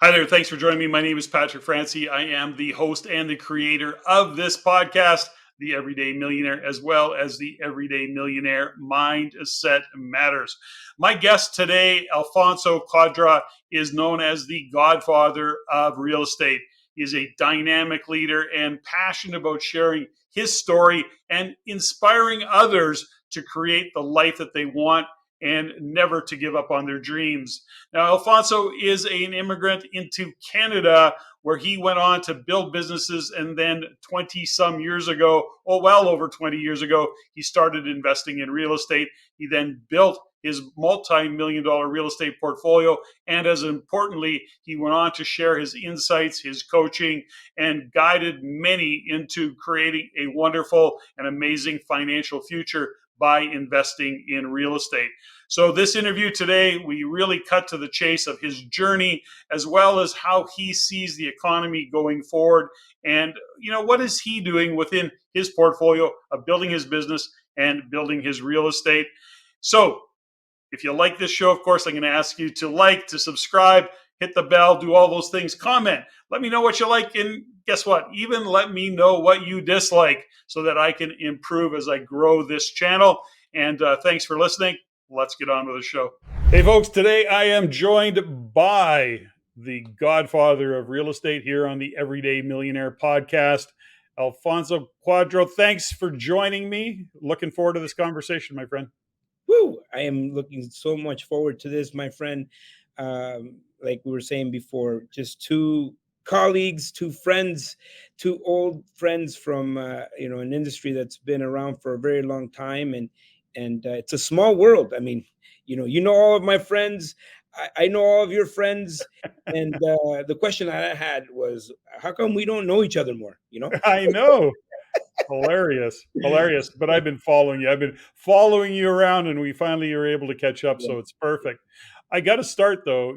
Hi there. Thanks for joining me. My name is Patrick Francie. I am the host and the creator of this podcast, The Everyday Millionaire, as well as the Everyday Millionaire Mindset Matters. My guest today, Alfonso Cuadra, is known as the Godfather of real estate. He is a dynamic leader and passionate about sharing his story and inspiring others to create the life that they want and never to give up on their dreams. Now, Alfonso is an immigrant into Canada where he went on to build businesses. And then 20 some years ago, well over 20 years ago, he started investing in real estate. He then built his multi-million-dollar real estate portfolio. And as importantly, he went on to share his insights, his coaching, and guided many into creating a wonderful and amazing financial future by investing in real estate. So this interview today, we really cut to the chase of his journey, as well as how he sees the economy going forward. And, what is he doing within his portfolio of building his business and building his real estate? So if you like this show, of course, I'm going to ask you to like, to subscribe, hit the bell, do all those things, comment, let me know what you like. And guess what? Even let me know what you dislike so that I can improve as I grow this channel. And thanks for listening. Let's get on with the show. Hey, folks, today I am joined by the Godfather of real estate here on the Everyday Millionaire podcast, Alfonso Cuadra. Thanks for joining me. Looking forward to this conversation, my friend. Woo! I am looking so much forward to this, my friend. Like we were saying before, just two colleagues, two friends, two old friends from an industry that's been around for a very long time, and it's a small world. I mean, you know all of my friends. I know all of your friends, and the question I had was, how come we don't know each other more? I know. Hilarious. But I've been following you around, and we finally are able to catch up. So it's perfect. I got to start though,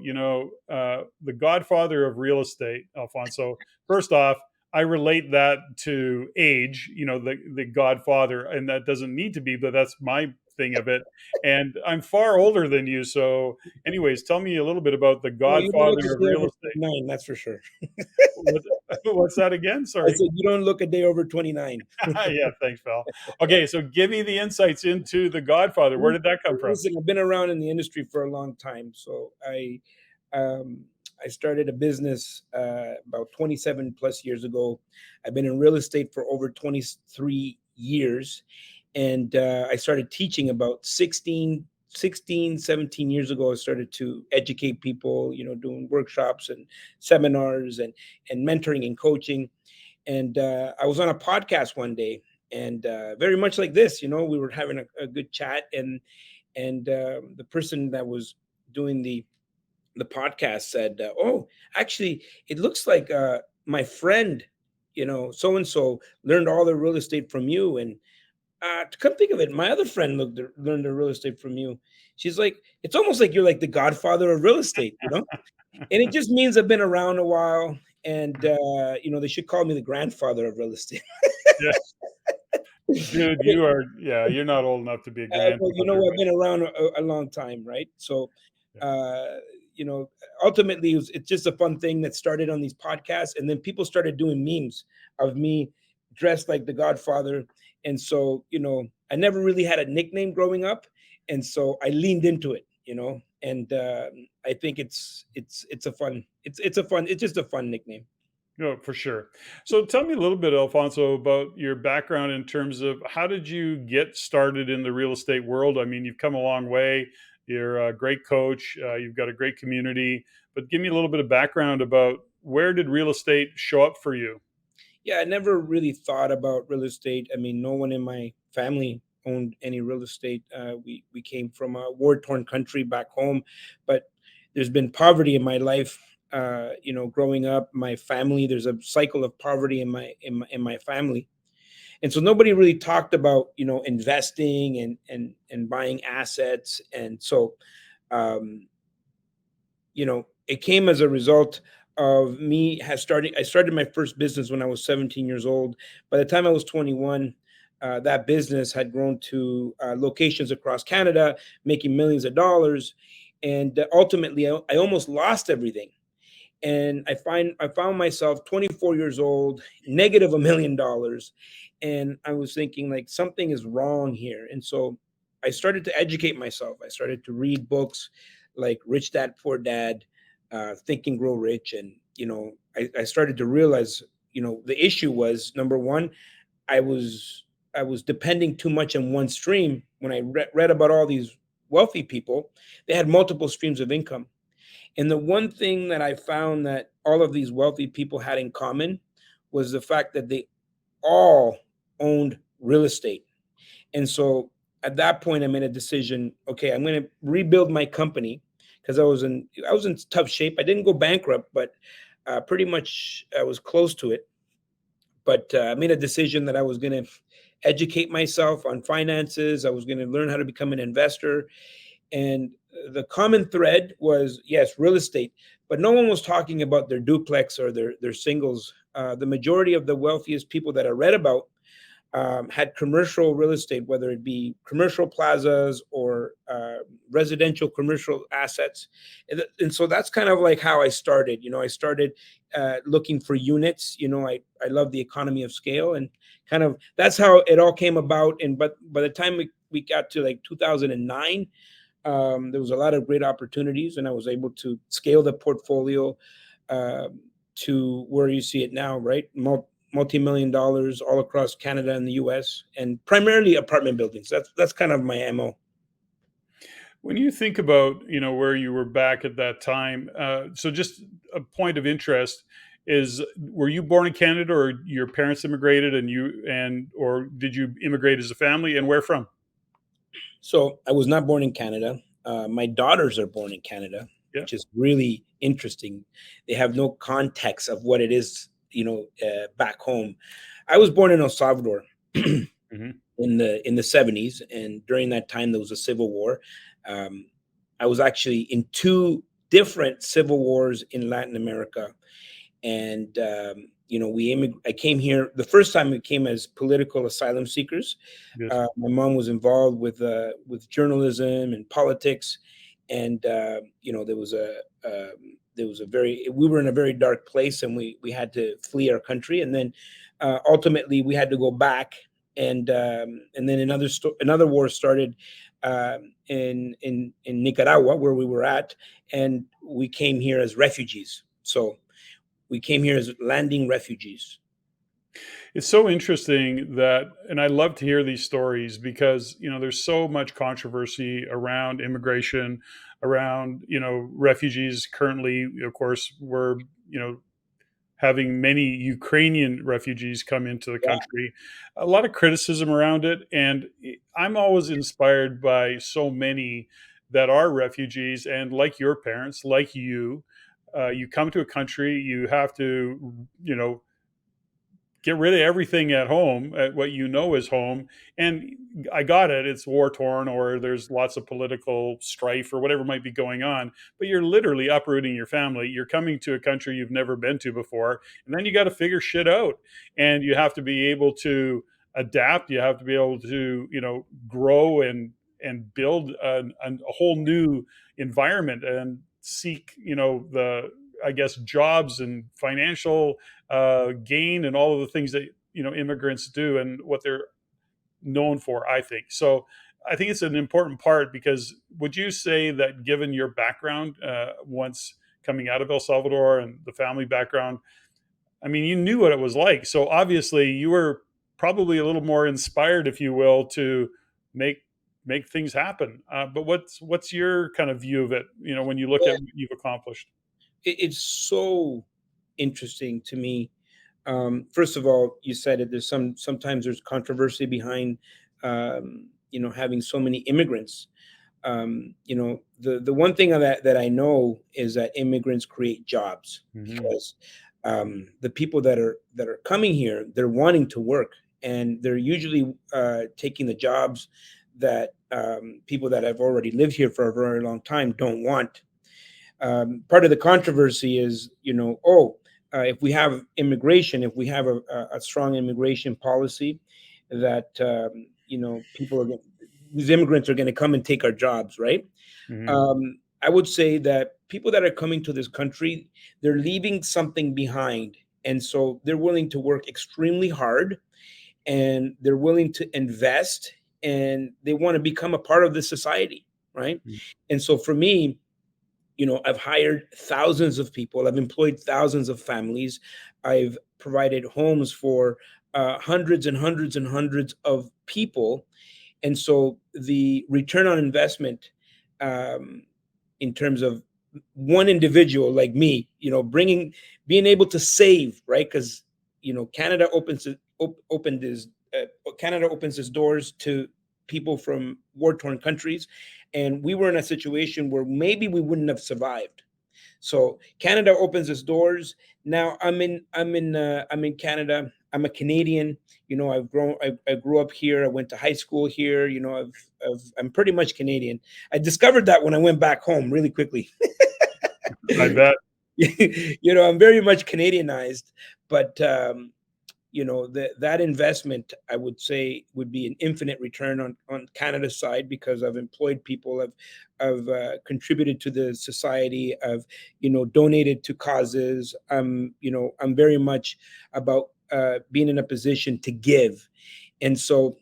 the Godfather of real estate, Alfonso. First off, I relate that to age, the Godfather, and that doesn't need to be, but that's my thing of it. And I'm far older than you. So anyways, tell me a little bit about the Godfather of real estate. 29, that's for sure. What's that again? Sorry. I said you don't look a day over 29. Yeah, thanks, pal. Okay, so give me the insights into the Godfather. Where did that come from? Listen, I've been around in the industry for a long time. So I started a business about 27 plus years ago. I've been in real estate for over 23 years. And I started teaching about 16, 17 years ago. I started to educate people, doing workshops and seminars and mentoring and coaching. And I was on a podcast one day, and very much like this, we were having a good chat, and the person that was doing the podcast said, "Oh, actually, it looks like my friend, so and so learned all the real estate from you." And to come think of it, my other friend learned the real estate from you. She's like, it's almost like you're like the Godfather of real estate, And it just means I've been around a while, and they should call me the grandfather of real estate. Yeah. Dude, you're not old enough to be a grandfather. I've been around a long time, right? So, ultimately, it's just a fun thing that started on these podcasts, and then people started doing memes of me dressed like the Godfather. And so, I never really had a nickname growing up, and so I leaned into it, and I think it's just a fun nickname. No, for sure. So tell me a little bit, Alfonso, about your background in terms of how did you get started in the real estate world? I mean, you've come a long way. You're a great coach. You've got a great community. But give me a little bit of background about where did real estate show up for you? Yeah, I never really thought about real estate. I mean, no one in my family owned any real estate. We came from a war-torn country back home, but there's been poverty in my life. Growing up, my family, there's a cycle of poverty in my family, and so nobody really talked about investing and buying assets, and so it came as a result of me I started my first business when I was 17 years old. By the time I was 21, that business had grown to locations across Canada, making millions of dollars. And ultimately, I almost lost everything. and I found myself 24 years old, negative $1 million, and I was thinking like something is wrong here. And so I started to educate myself. I started to read books like Rich Dad Poor Dad, Think and Grow Rich, and I started to realize the issue was, number one, I was I was depending too much on one stream. When I read about all these wealthy people, they had multiple streams of income. And the one thing that I found that all of these wealthy people had in common was the fact that they all owned real estate. And so at that point, I made a decision. Okay, I'm going to rebuild my company because I was in tough shape. I didn't go bankrupt, but pretty much I was close to it. But I made a decision that I was going to educate myself on finances. I was going to learn how to become an investor, and the common thread was, yes, real estate, but no one was talking about their duplex or their singles. The majority of the wealthiest people that I read about had commercial real estate, whether it be commercial plazas or residential commercial assets. And so that's kind of like how I started. I started looking for units. I love the economy of scale, and kind of that's how it all came about. And but by the time we got to like 2009, there was a lot of great opportunities, and I was able to scale the portfolio uh, to where you see it now, right? Multi-million dollars all across Canada and the US, and primarily apartment buildings. That's kind of my MO. When you think about, where you were back at that time, so just a point of interest is, were you born in Canada, or your parents immigrated or did you immigrate as a family, and where from? So I was not born in Canada. My daughters are born in Canada, Yeah. which is really interesting. They have no context of what it is, back home. I was born in El Salvador Hmm. in the 70s, and during that time there was a civil war. Um, I was actually in two different civil wars in Latin America, and I came here the first time. We came as political asylum seekers. Yes. My mom was involved with journalism and politics, and there was a very we were in a very dark place, and we had to flee our country, and then ultimately we had to go back, and then another war started in Nicaragua, where we were at, and we came here as refugees. So we came here as landing refugees. It's so interesting that, and I love to hear these stories because, there's so much controversy around immigration, around, refugees. Currently, of course, we're, having many Ukrainian refugees come into the Yeah. country. A lot of criticism around it. And I'm always inspired by so many that are refugees. And like your parents, like you come to a country, you have to, get rid of everything at home, at what is home. And I got it, it's war torn, or there's lots of political strife or whatever might be going on, but you're literally uprooting your family. You're coming to a country you've never been to before, and then you got to figure shit out, and you have to be able to adapt. You have to be able to, grow and build a whole new environment, and seek, the, I guess, jobs and financial gain, and all of the things that, immigrants do, and what they're known for, I think. So I think it's an important part, because would you say that, given your background, once coming out of El Salvador and the family background, I mean, you knew what it was like. So obviously you were probably a little more inspired, if you will, to make make things happen. But what's your kind of view of it, when you look at Yeah, what you've accomplished? it's so interesting to me. First of all, you said it. Sometimes there's controversy behind, having so many immigrants. The one thing that I know is that immigrants create jobs, Hmm. because the people that are coming here, they're wanting to work, and they're usually taking the jobs that people that have already lived here for a very long time don't want. Part of the controversy is, if we have immigration, if we have a strong immigration policy, that people these immigrants are going to come and take our jobs, right? Hmm. I would say that people that are coming to this country, they're leaving something behind. And so they're willing to work extremely hard, and they're willing to invest, and they want to become a part of the society, right? Mm. And so for me, I've hired thousands of people, I've employed thousands of families, I've provided homes for hundreds and hundreds and hundreds of people. And so the return on investment, um, in terms of one individual like me, being able to save, right? Because Canada Canada opens its doors to people from war-torn countries, and we were in a situation where maybe we wouldn't have survived. So Canada opens its doors. Now I'm in Canada. I'm a Canadian. I grew up here. I went to high school here. I'm pretty much Canadian. I discovered that when I went back home really quickly. I bet. I'm very much Canadianized, but that investment, I would say, would be an infinite return on Canada's side, because I've employed people, I've contributed to the society, I've donated to causes. I'm very much about being in a position to give, and so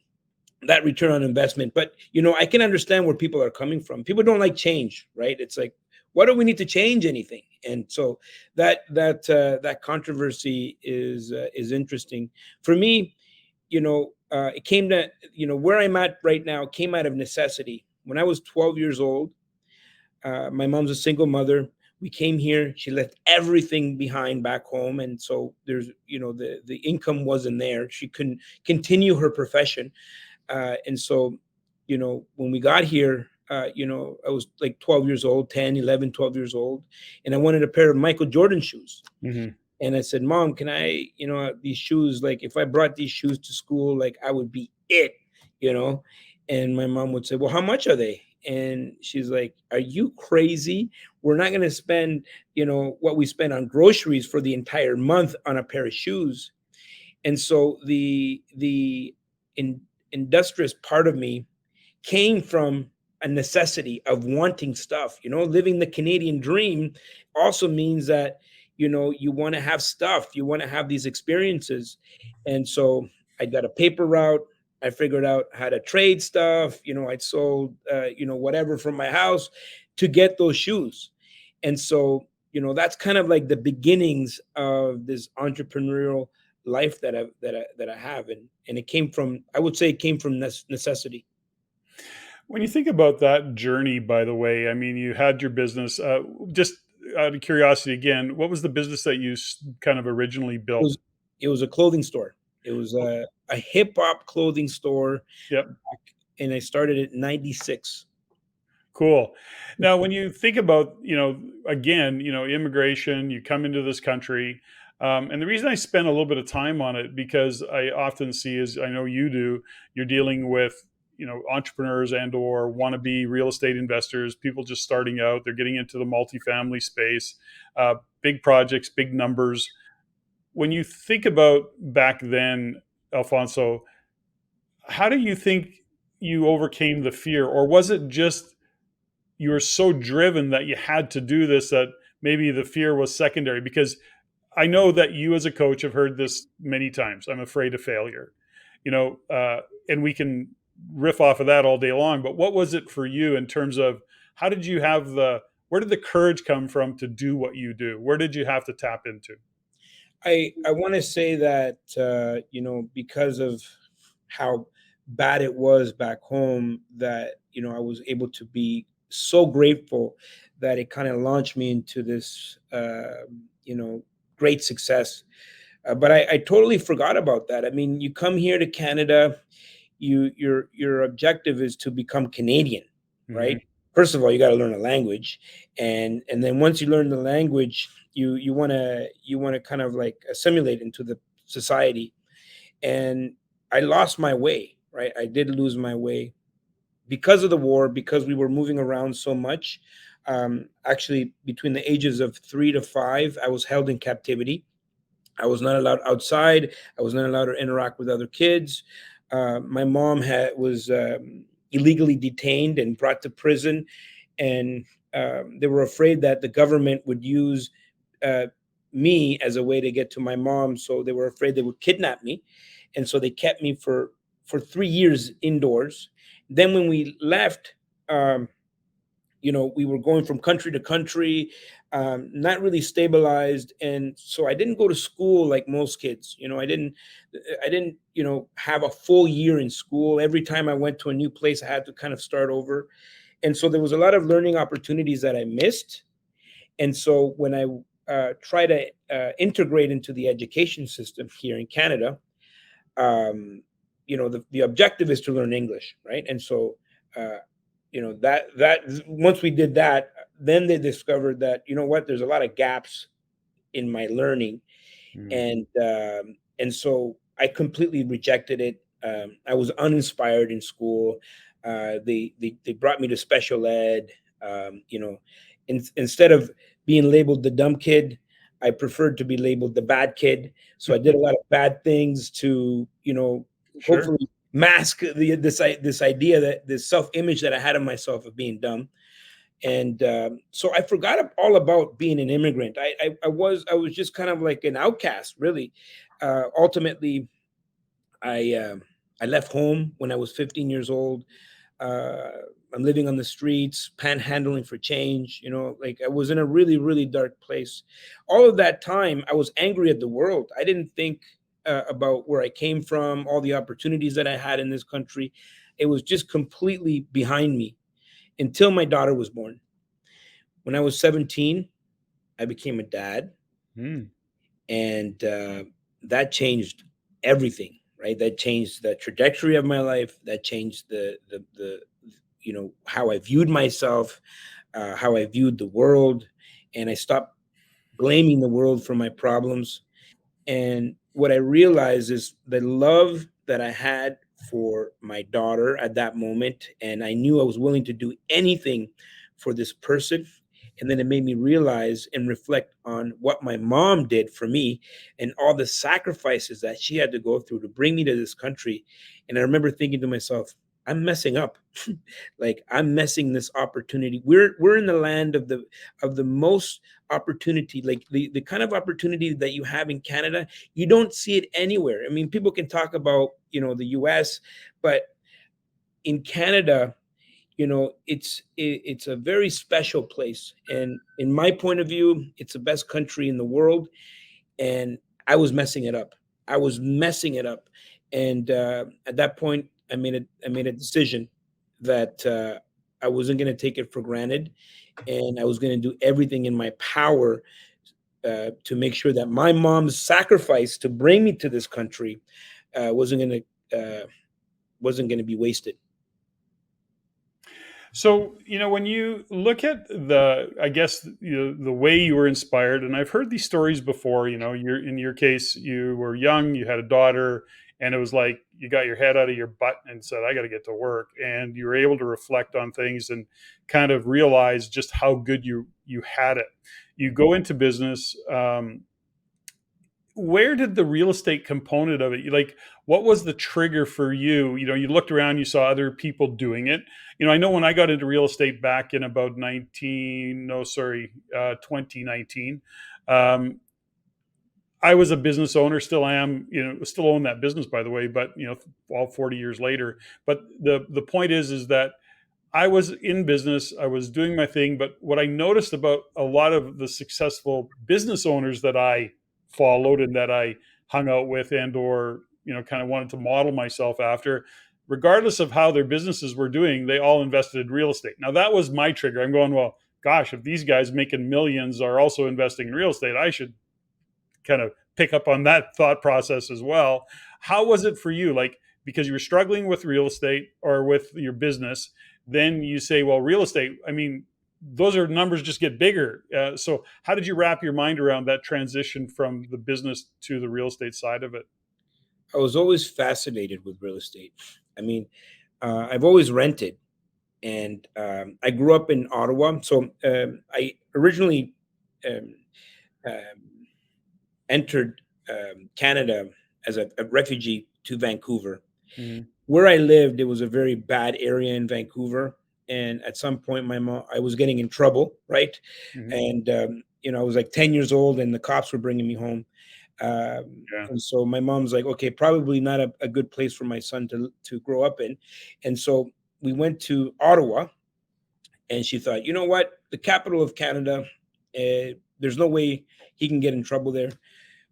that return on investment. But I can understand where people are coming from. People don't like change, right? It's like, why do we need to change anything? And so that controversy is interesting for me. It came to where I'm at right now came out of necessity. When I was 12 years old, my mom's a single mother. We came here. She left everything behind back home, and so there's the income wasn't there. She couldn't continue her profession, and so when we got here, I was like 12 years old, 10, 11, 12 years old, and I wanted a pair of Michael Jordan shoes. Mm-hmm. And I said, Mom, can I, these shoes, like if I brought these shoes to school, like I would be it, you know? And my mom would say, well, how much are they? And she's like, are you crazy? We're not going to spend, what we spend on groceries for the entire month on a pair of shoes. And so the industrious part of me came from a necessity of wanting stuff. Living the Canadian dream also means that you want to have stuff, you want to have these experiences. And so I got a paper route. I figured out how to trade stuff. I sold whatever from my house to get those shoes. And so that's kind of like the beginnings of this entrepreneurial life that I have. And it came from, I would say, it came from necessity. When you think about that journey, by the way, I mean, you had your business. Just out of curiosity, again, what was the business that you kind of originally It built? was it was a clothing store. It was a hip hop clothing store, Yep. and I started at 96. Cool. Now, when you think about, again, immigration, you come into this country. And the reason I spend a little bit of time on it, because I often see, as I know you do, you're dealing with, entrepreneurs and or wannabe real estate investors, people just starting out, they're getting into the multifamily space, big projects, big numbers. When you think about back then, Alfonso, how do you think you overcame the fear? Or was it just you were so driven that you had to do this that maybe the fear was secondary? Because I know that you as a coach have heard this many times. I'm afraid of failure, and we can riff off of that all day long. But what was it for you in terms of how did you have where did the courage come from to do what you do? Where did you have to tap into? I want to say that because of how bad it was back home, that I was able to be so grateful that it kind of launched me into this great success. But I totally forgot about that. I mean, you come here to Canada, your objective is to become Canadian, Hmm. right? First of all, you got to learn a language, and then once you learn the language, you want to kind of like assimilate into the society. And I lost my way, right? I did lose my way because of the war, because we were moving around so much. Actually, between the ages of 3 to 5, I was held in captivity. I was not allowed outside. I was not allowed to interact with other kids. My mom was illegally detained and brought to prison, and they were afraid that the government would use uh, me as a way to get to my mom. So they were afraid they would kidnap me, and so they kept me for 3 years indoors. Then when we left, um, we were going from country to country, not really stabilized, and so I didn't go to school like most kids. I didn't have a full year in school. Every time I went to a new place, I had to kind of start over, and so there was a lot of learning opportunities that I missed. And so when I try to integrate into the education system here in Canada, the objective is to learn English, right? And so uh, that once we did that, then they discovered that, what, there's a lot of gaps in my learning, Mm. and so I completely rejected it. I was uninspired in school. They brought me to special ed. Instead of being labeled the dumb kid, I preferred to be labeled the bad kid. So I did a lot of bad things to, Sure. hopefully mask this idea, that this self image that I had of myself of being dumb. And so I forgot all about being an immigrant. I was just kind of like an outcast, really. Ultimately, I left home when I was 15 years old. uh, I'm living on the streets, panhandling for change. Like, I was in a really, really dark place. All of that time, I was angry at the world. I didn't think about where I came from, all the opportunities that I had in this country. It was just completely behind me until my daughter was born. When I was 17, I became a dad, Mm. and that changed everything. Right, that changed the trajectory of my life. That changed the how I viewed myself, how I viewed the world, and I stopped blaming the world for my problems. And what I realized is the love that I had for my daughter at that moment. And I knew I was willing to do anything for this person. And then it made me realize and reflect on what my mom did for me and all the sacrifices that she had to go through to bring me to this country. And I remember thinking to myself, I'm messing up. Like, I'm messing this opportunity. We're in the land of the most opportunity, like the kind of opportunity that you have in Canada. You don't see it anywhere. I mean, people can talk about, the US, but in Canada, it's a very special place. And in my point of view, it's the best country in the world. And I was messing it up. I was messing it up. And at that point, I made a decision that I wasn't going to take it for granted, and I was going to do everything in my power to make sure that my mom's sacrifice to bring me to this country wasn't going to be wasted. So, when you look at I guess, the way you were inspired, and I've heard these stories before, in your case, you were young, you had a daughter, and it was like you got your head out of your butt and said, I got to get to work. And you were able to reflect on things and kind of realize just how good you had it. You go into business. Where did the real estate component of it, like, what was the trigger for you? You looked around, you saw other people doing it. I know when I got into real estate back in about 2019, I was a business owner, still am, still own that business, by the way, but all 40 years later. But the point is that I was in business, I was doing my thing, but what I noticed about a lot of the successful business owners that I followed and that I hung out with, and or kind of wanted to model myself after, regardless of how their businesses were doing, they all invested in real estate. Now that was my trigger. I'm going, well, gosh, if these guys making millions are also investing in real estate, I should kind of pick up on that thought process as well. How was it for you? Like, because you were struggling with real estate or with your business, then you say, well, real estate, I mean, those are numbers just get bigger. So how did you wrap your mind around that transition from the business to the real estate side of it? I was always fascinated with real estate. I mean, I've always rented, and I grew up in Ottawa. So I originally um, um, entered Canada as a refugee to Vancouver. Mm. Where I lived, it was a very bad area in Vancouver. And at some point, I was getting in trouble, right? Mhm. And I was like 10 years old, and the cops were bringing me home. Yeah. And so my mom's like, okay, probably not a good place for my son to grow up in. And so we went to Ottawa, and she thought, you know what, the capital of Canada, there's no way he can get in trouble there.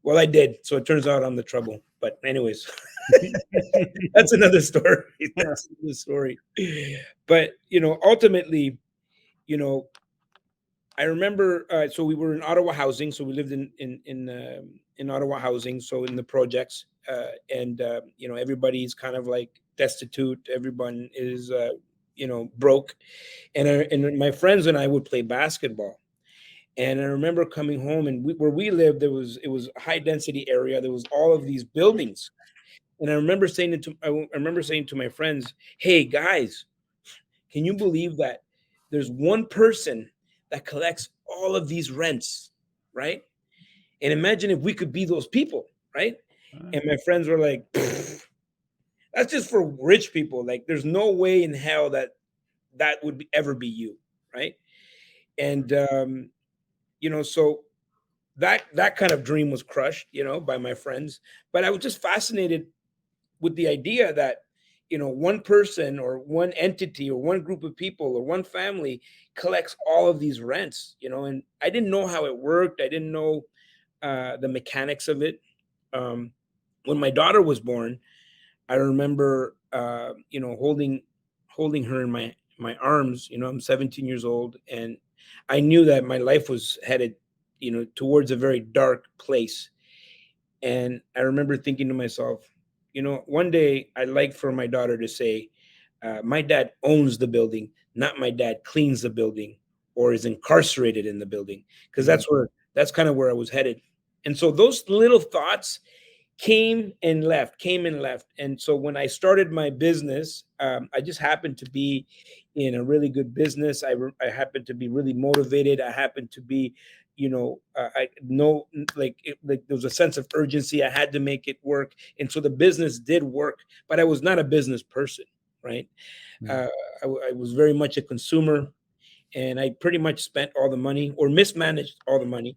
Well, I did. So it turns out I'm the trouble. But anyways, that's another story. Yeah. That's another story. But ultimately, you know, I remember. So we were in Ottawa housing. So we lived in Ottawa housing. So in the projects, and everybody's kind of like destitute. Everyone is broke, and my friends and I would play basketball. And I remember coming home, and where we lived, it was a high density area. There was all of these buildings, and I remember saying to my friends, "Hey guys, can you believe that there's one person that collects all of these rents, right? And imagine if we could be those people, right?" Uh, And my friends were like, "Pfft, that's just for rich people. Like, there's no way in hell that would ever be you, right?" And so that kind of dream was crushed, by my friends. But I was just fascinated with the idea that one person or one entity or one group of people or one family collects all of these rents, and I didn't know how it worked. I didn't know the mechanics of it. When my daughter was born, I remember holding her in my arms. I'm 17 years old, and I knew that my life was headed towards a very dark place. And I remember thinking to myself, one day I'd like for my daughter to say, my dad owns the building, not my dad cleans the building or is incarcerated in the building. Because mhm. that's kind of where I was headed. And so those little thoughts came and left. And so when I started my business, I just happened to be in a really good business. I happened to be really motivated. I happened to be, I know, like there was a sense of urgency. I had to make it work. And so the business did work, but I was not a business person, right? Yeah. Uh, I was very much a consumer, and I pretty much spent all the money or mismanaged all the money.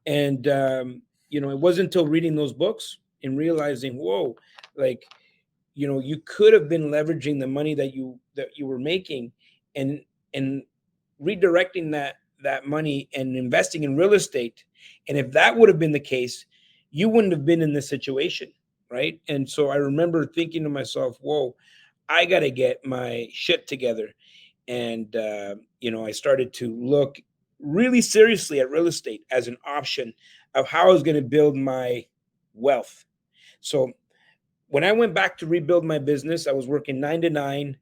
And it wasn't until reading those books and realizing, whoa, like you could have been leveraging the money that you were making, and and redirecting that money and investing in real estate. And if that would have been the case, you wouldn't have been in this situation, right? And so I remember thinking to myself, whoa, I got to get my shit together. And I started to look really seriously at real estate as an option of how I was going to build my wealth. So when I went back to rebuild my business, I was working 9 to 9,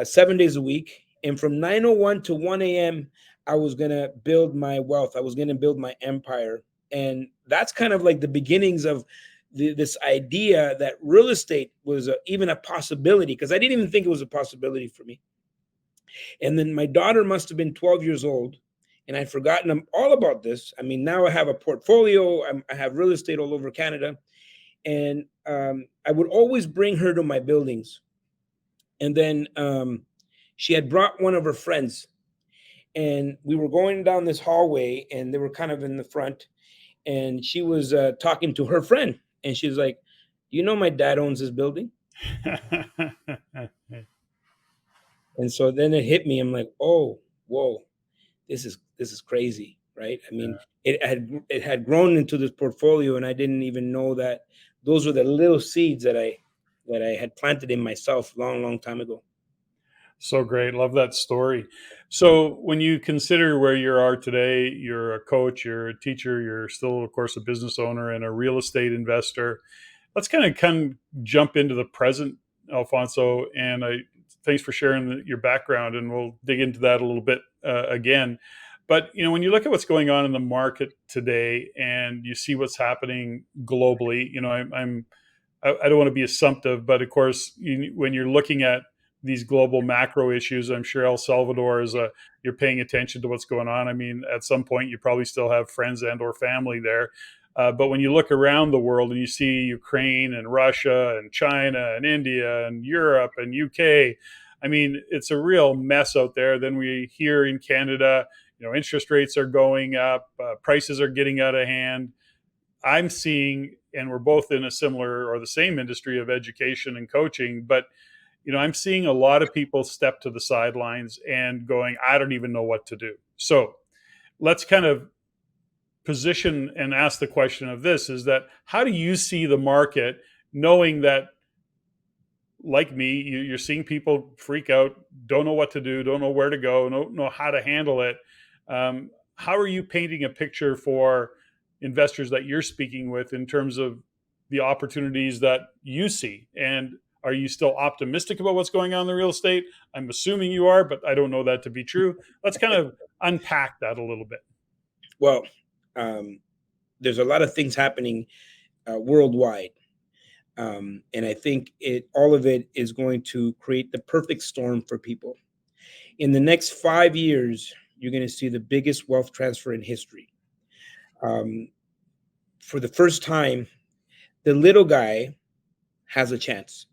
7 days a week. And from 9:01 to 1 a.m., I was going to build my wealth. I was going to build my empire. And that's kind of like the beginnings of this idea that real estate was even a possibility, because I didn't even think it was a possibility for me. And then my daughter must have been 12 years old, and I'd forgotten all about this. I mean, now I have a portfolio, I have real estate all over Canada. And I would always bring her to my buildings. And then she had brought one of her friends, and we were going down this hallway, and they were kind of in the front. And she was talking to her friend, and she's like, "Do you know my dad owns this building?" And so then it hit me. I'm like, "Oh, whoa, this is crazy, right?" I mean, it had grown into this portfolio, and I didn't even know that those were the little seeds that I had planted in myself long, long time ago. So great. Love that story. So, when you consider where you are today, you're a coach, you're a teacher, you're still, of course, a business owner and a real estate investor. Let's kind of jump into the present, Alfonso. And thanks for sharing your background, and we'll dig into that a little bit again. But when you look at what's going on in the market today, and you see what's happening globally, I don't want to be assumptive, but of course, when you're looking at these global macro issues, I'm sure El Salvador you're paying attention to what's going on. I mean, at some point, you probably still have friends and/or family there. But when you look around the world and you see Ukraine and Russia and China and India and Europe and UK, I mean, it's a real mess out there. Then we hear in Canada, interest rates are going up, prices are getting out of hand. I'm seeing, and we're both in a similar or the same industry of education and coaching, but I'm seeing a lot of people step to the sidelines and going, I don't even know what to do. So let's kind of position and ask the question of this is that how do you see the market knowing that, like me, you're seeing people freak out, don't know what to do, don't know where to go, don't know how to handle it. How are you painting a picture for investors that you're speaking with in terms of the opportunities that you see? And are you still optimistic about what's going on in the real estate? I'm assuming you are, but I don't know that to be true. Let's kind of unpack that a little bit. Well, um, there's a lot of things happening worldwide. And I think all of it is going to create the perfect storm for people. In the next 5 years, you're going to see the biggest wealth transfer in history. For the first time, the little guy has a chance.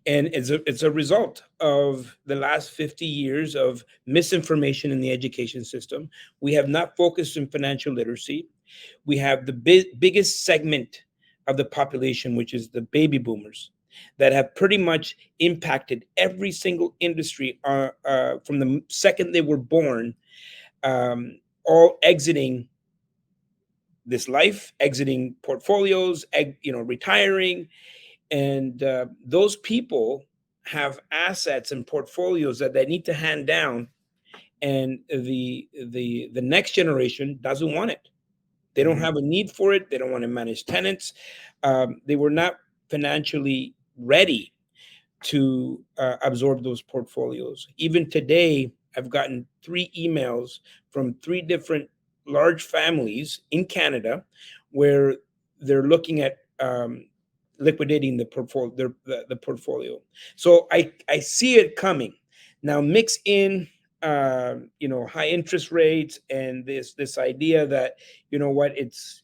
And it's a result of the last 50 years of misinformation in the education system. We have not focused on financial literacy. We have the biggest segment of the population, which is the baby boomers, that have pretty much impacted every single industry from the second they were born, all exiting this life, exiting portfolios, retiring. And those people have assets and portfolios that they need to hand down, and the next generation doesn't want it. They don't have a need for it. They don't want to manage tenants. They were not financially ready to absorb those portfolios. Even today, I've gotten 3 emails from 3 different large families in Canada where they're looking at liquidating the portfolio. So I see it coming. Now mix in high interest rates and this idea that it's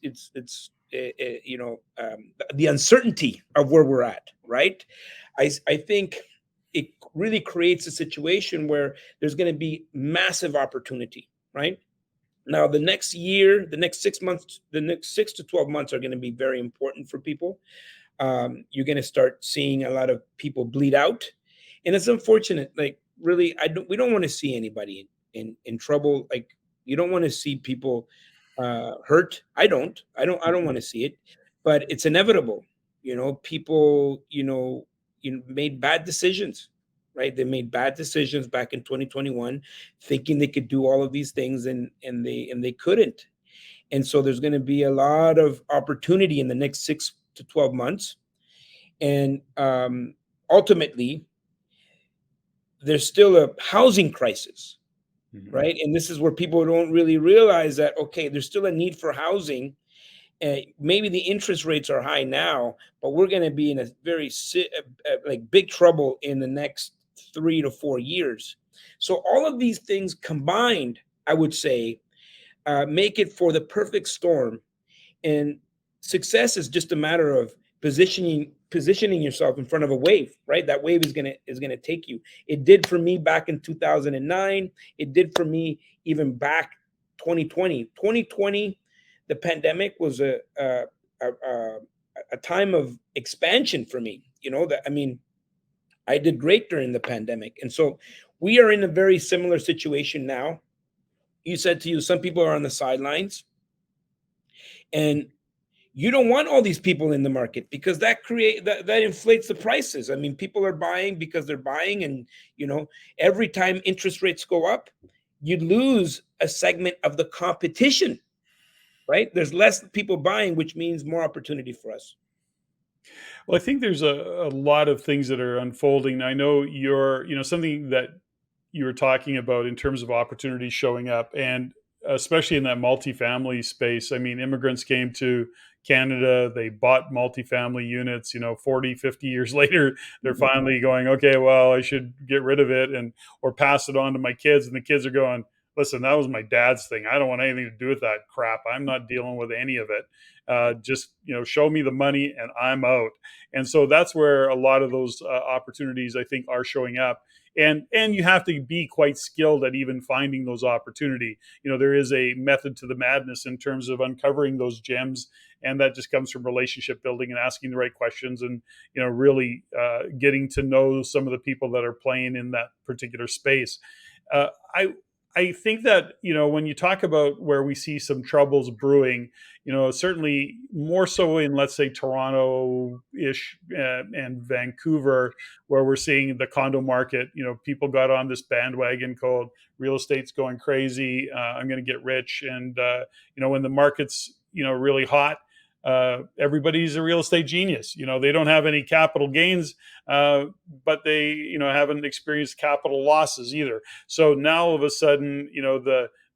the uncertainty of where we're at, right? I think it really creates a situation where there's going to be massive opportunity, right? Now, the next year, the next 6 months, the next 6 to 12 months are going to be very important for people. You're going to start seeing a lot of people bleed out, and it's unfortunate. Like, really, we don't want to see anybody in trouble. Like, you don't want to see people hurt. I don't want to see it, but it's inevitable. People, made bad decisions, right? They made bad decisions back in 2021, thinking they could do all of these things, and they couldn't. And so there's going to be a lot of opportunity in the next 6 to 12 months. And ultimately, there's still a housing crisis, right? And this is where people don't really realize that, okay, there's still a need for housing. Maybe the interest rates are high now, but we're going to be in a very big trouble in the next 3 to 4 years. So all of these things combined, I would say, make it for the perfect storm. And success is just a matter of positioning yourself in front of a wave, right? That wave is gonna take you. It did for me back in 2009. It did for me even back 2020. 2020, the pandemic was a time of expansion for me. I did great during the pandemic, and so we are in a very similar situation now. You said some people are on the sidelines, and you don't want all these people in the market because that inflates the prices. I mean, people are buying because they're buying, and every time interest rates go up, you lose a segment of the competition, right? There's less people buying, which means more opportunity for us. Well, I think there's a lot of things that are unfolding. I know something that you were talking about in terms of opportunities showing up, and especially in that multifamily space. I mean, immigrants came to Canada, they bought multifamily units, 40, 50 years later, they're finally going, okay, well, I should get rid of it or pass it on to my kids. And the kids are going, listen, that was my dad's thing. I don't want anything to do with that crap. I'm not dealing with any of it. Just, show me the money and I'm out. And so that's where a lot of those opportunities, I think, are showing up. and you have to be quite skilled at even finding those opportunity. There is a method to the madness in terms of uncovering those gems, and that just comes from relationship building and asking the right questions, and really getting to know some of the people that are playing in that particular space. uh, i I think that when you talk about where we see some troubles brewing, certainly more so in, let's say, Toronto-ish and Vancouver, where we're seeing the condo market. People got on this bandwagon called real estate's going crazy. I'm going to get rich, and when the market's really hot, everybody's a real estate genius. They don't have any capital gains, but they haven't experienced capital losses either. So now all of a sudden,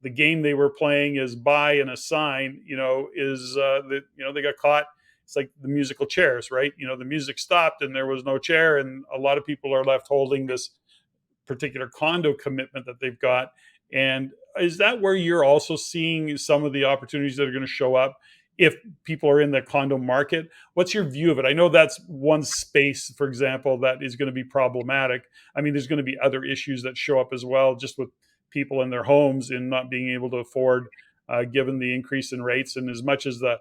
the game they were playing is buy and assign, is that they got caught. It's like the musical chairs, right? The music stopped and there was no chair, and a lot of people are left holding this particular condo commitment that they've got. And is that where you're also seeing some of the opportunities that are going to show up if people are in the condo market? What's your view of it? I know that's one space, for example, that is going to be problematic. I mean, there's going to be other issues that show up as well, just with people in their homes and not being able to afford, given the increase in rates. And as much as the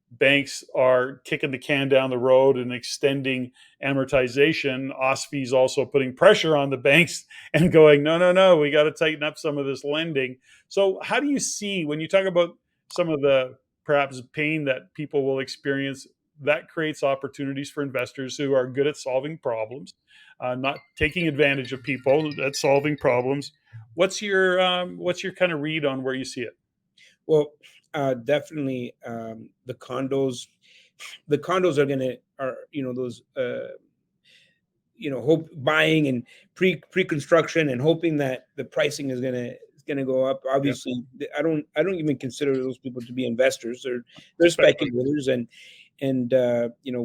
banks are kicking the can down the road and extending amortization, OSFI's also putting pressure on the banks and going, no, no, no, we got to tighten up some of this lending. So how do you see, when you talk about some of the perhaps pain that people will experience, that creates opportunities for investors who are good at solving problems, not taking advantage of people, at solving problems? What's your kind of read on where you see it? Well, definitely, the condos are gonna are those hope buying and pre-construction and hoping that the pricing is gonna go up. Yeah, Obviously, I don't even consider those people to be investors. They're speculative. speculators, and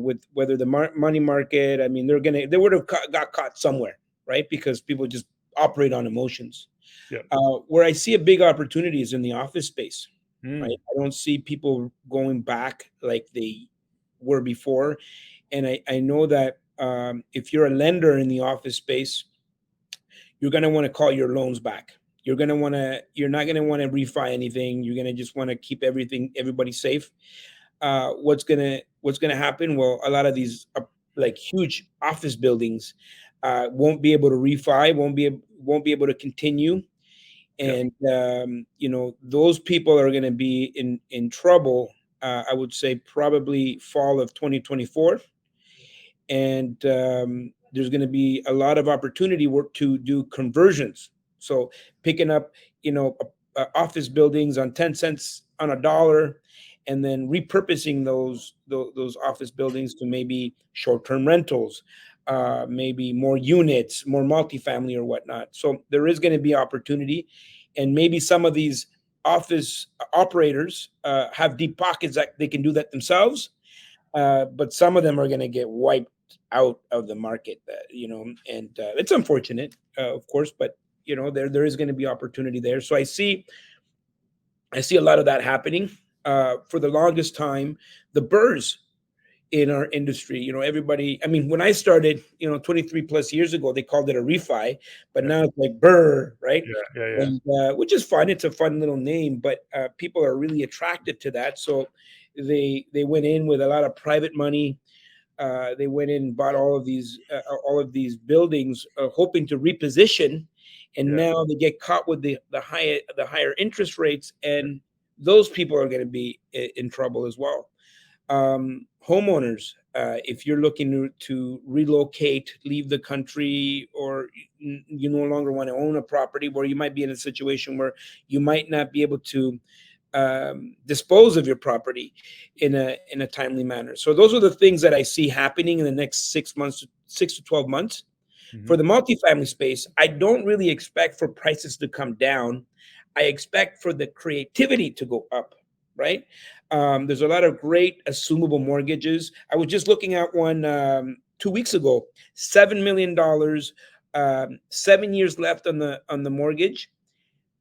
with whether the money market, I mean, they would have got caught somewhere, right? Because people just operate on emotions. Yeah. Where I see a big opportunity is in the office space, right? Mm, I don't see people going back like they were before. And I know that if you're a lender in the office space, you're going to want to call your loans back. You're not going to want to refi anything. You're going to just want to keep everybody safe. What's gonna happen? Well, a lot of these like huge office buildings won't be able to refi, won't be able to continue, yeah. and those people are going to be in trouble. I would say probably fall of 2024, and there's going to be a lot of opportunity work to do conversions. So picking up, office buildings on 10 cents on a dollar, and then repurposing those office buildings to maybe short-term rentals, maybe more units, more multifamily or whatnot. So there is going to be opportunity, and maybe some of these office operators have deep pockets that they can do that themselves, but some of them are going to get wiped out of the market, and it's unfortunate, of course, but there is going to be opportunity there. So I see a lot of that happening. For the longest time, the burrs in our industry, everybody, I mean, when I started, 23 plus years ago, they called it a refi, but Yeah, now it's like burr, right? yeah, yeah, yeah, And which is fun. It's a fun little name, but people are really attracted to that. So they went in with a lot of private money. They went in and bought all of these buildings, hoping to reposition, and yeah, now they get caught with the higher interest rates, and those people are going to be in trouble as well. Homeowners, if you're looking to relocate, leave the country, or you no longer want to own a property, where you might be in a situation where you might not be able to dispose of your property in a timely manner. So those are the things that I see happening in the next 6 months, 6 to 12 months. For mhm, the multifamily space, I don't really expect for prices to come down. I expect for the creativity to go up, right? There's a lot of great assumable mortgages. I was just looking at one 2 weeks ago, $7 million, 7 years left on the mortgage,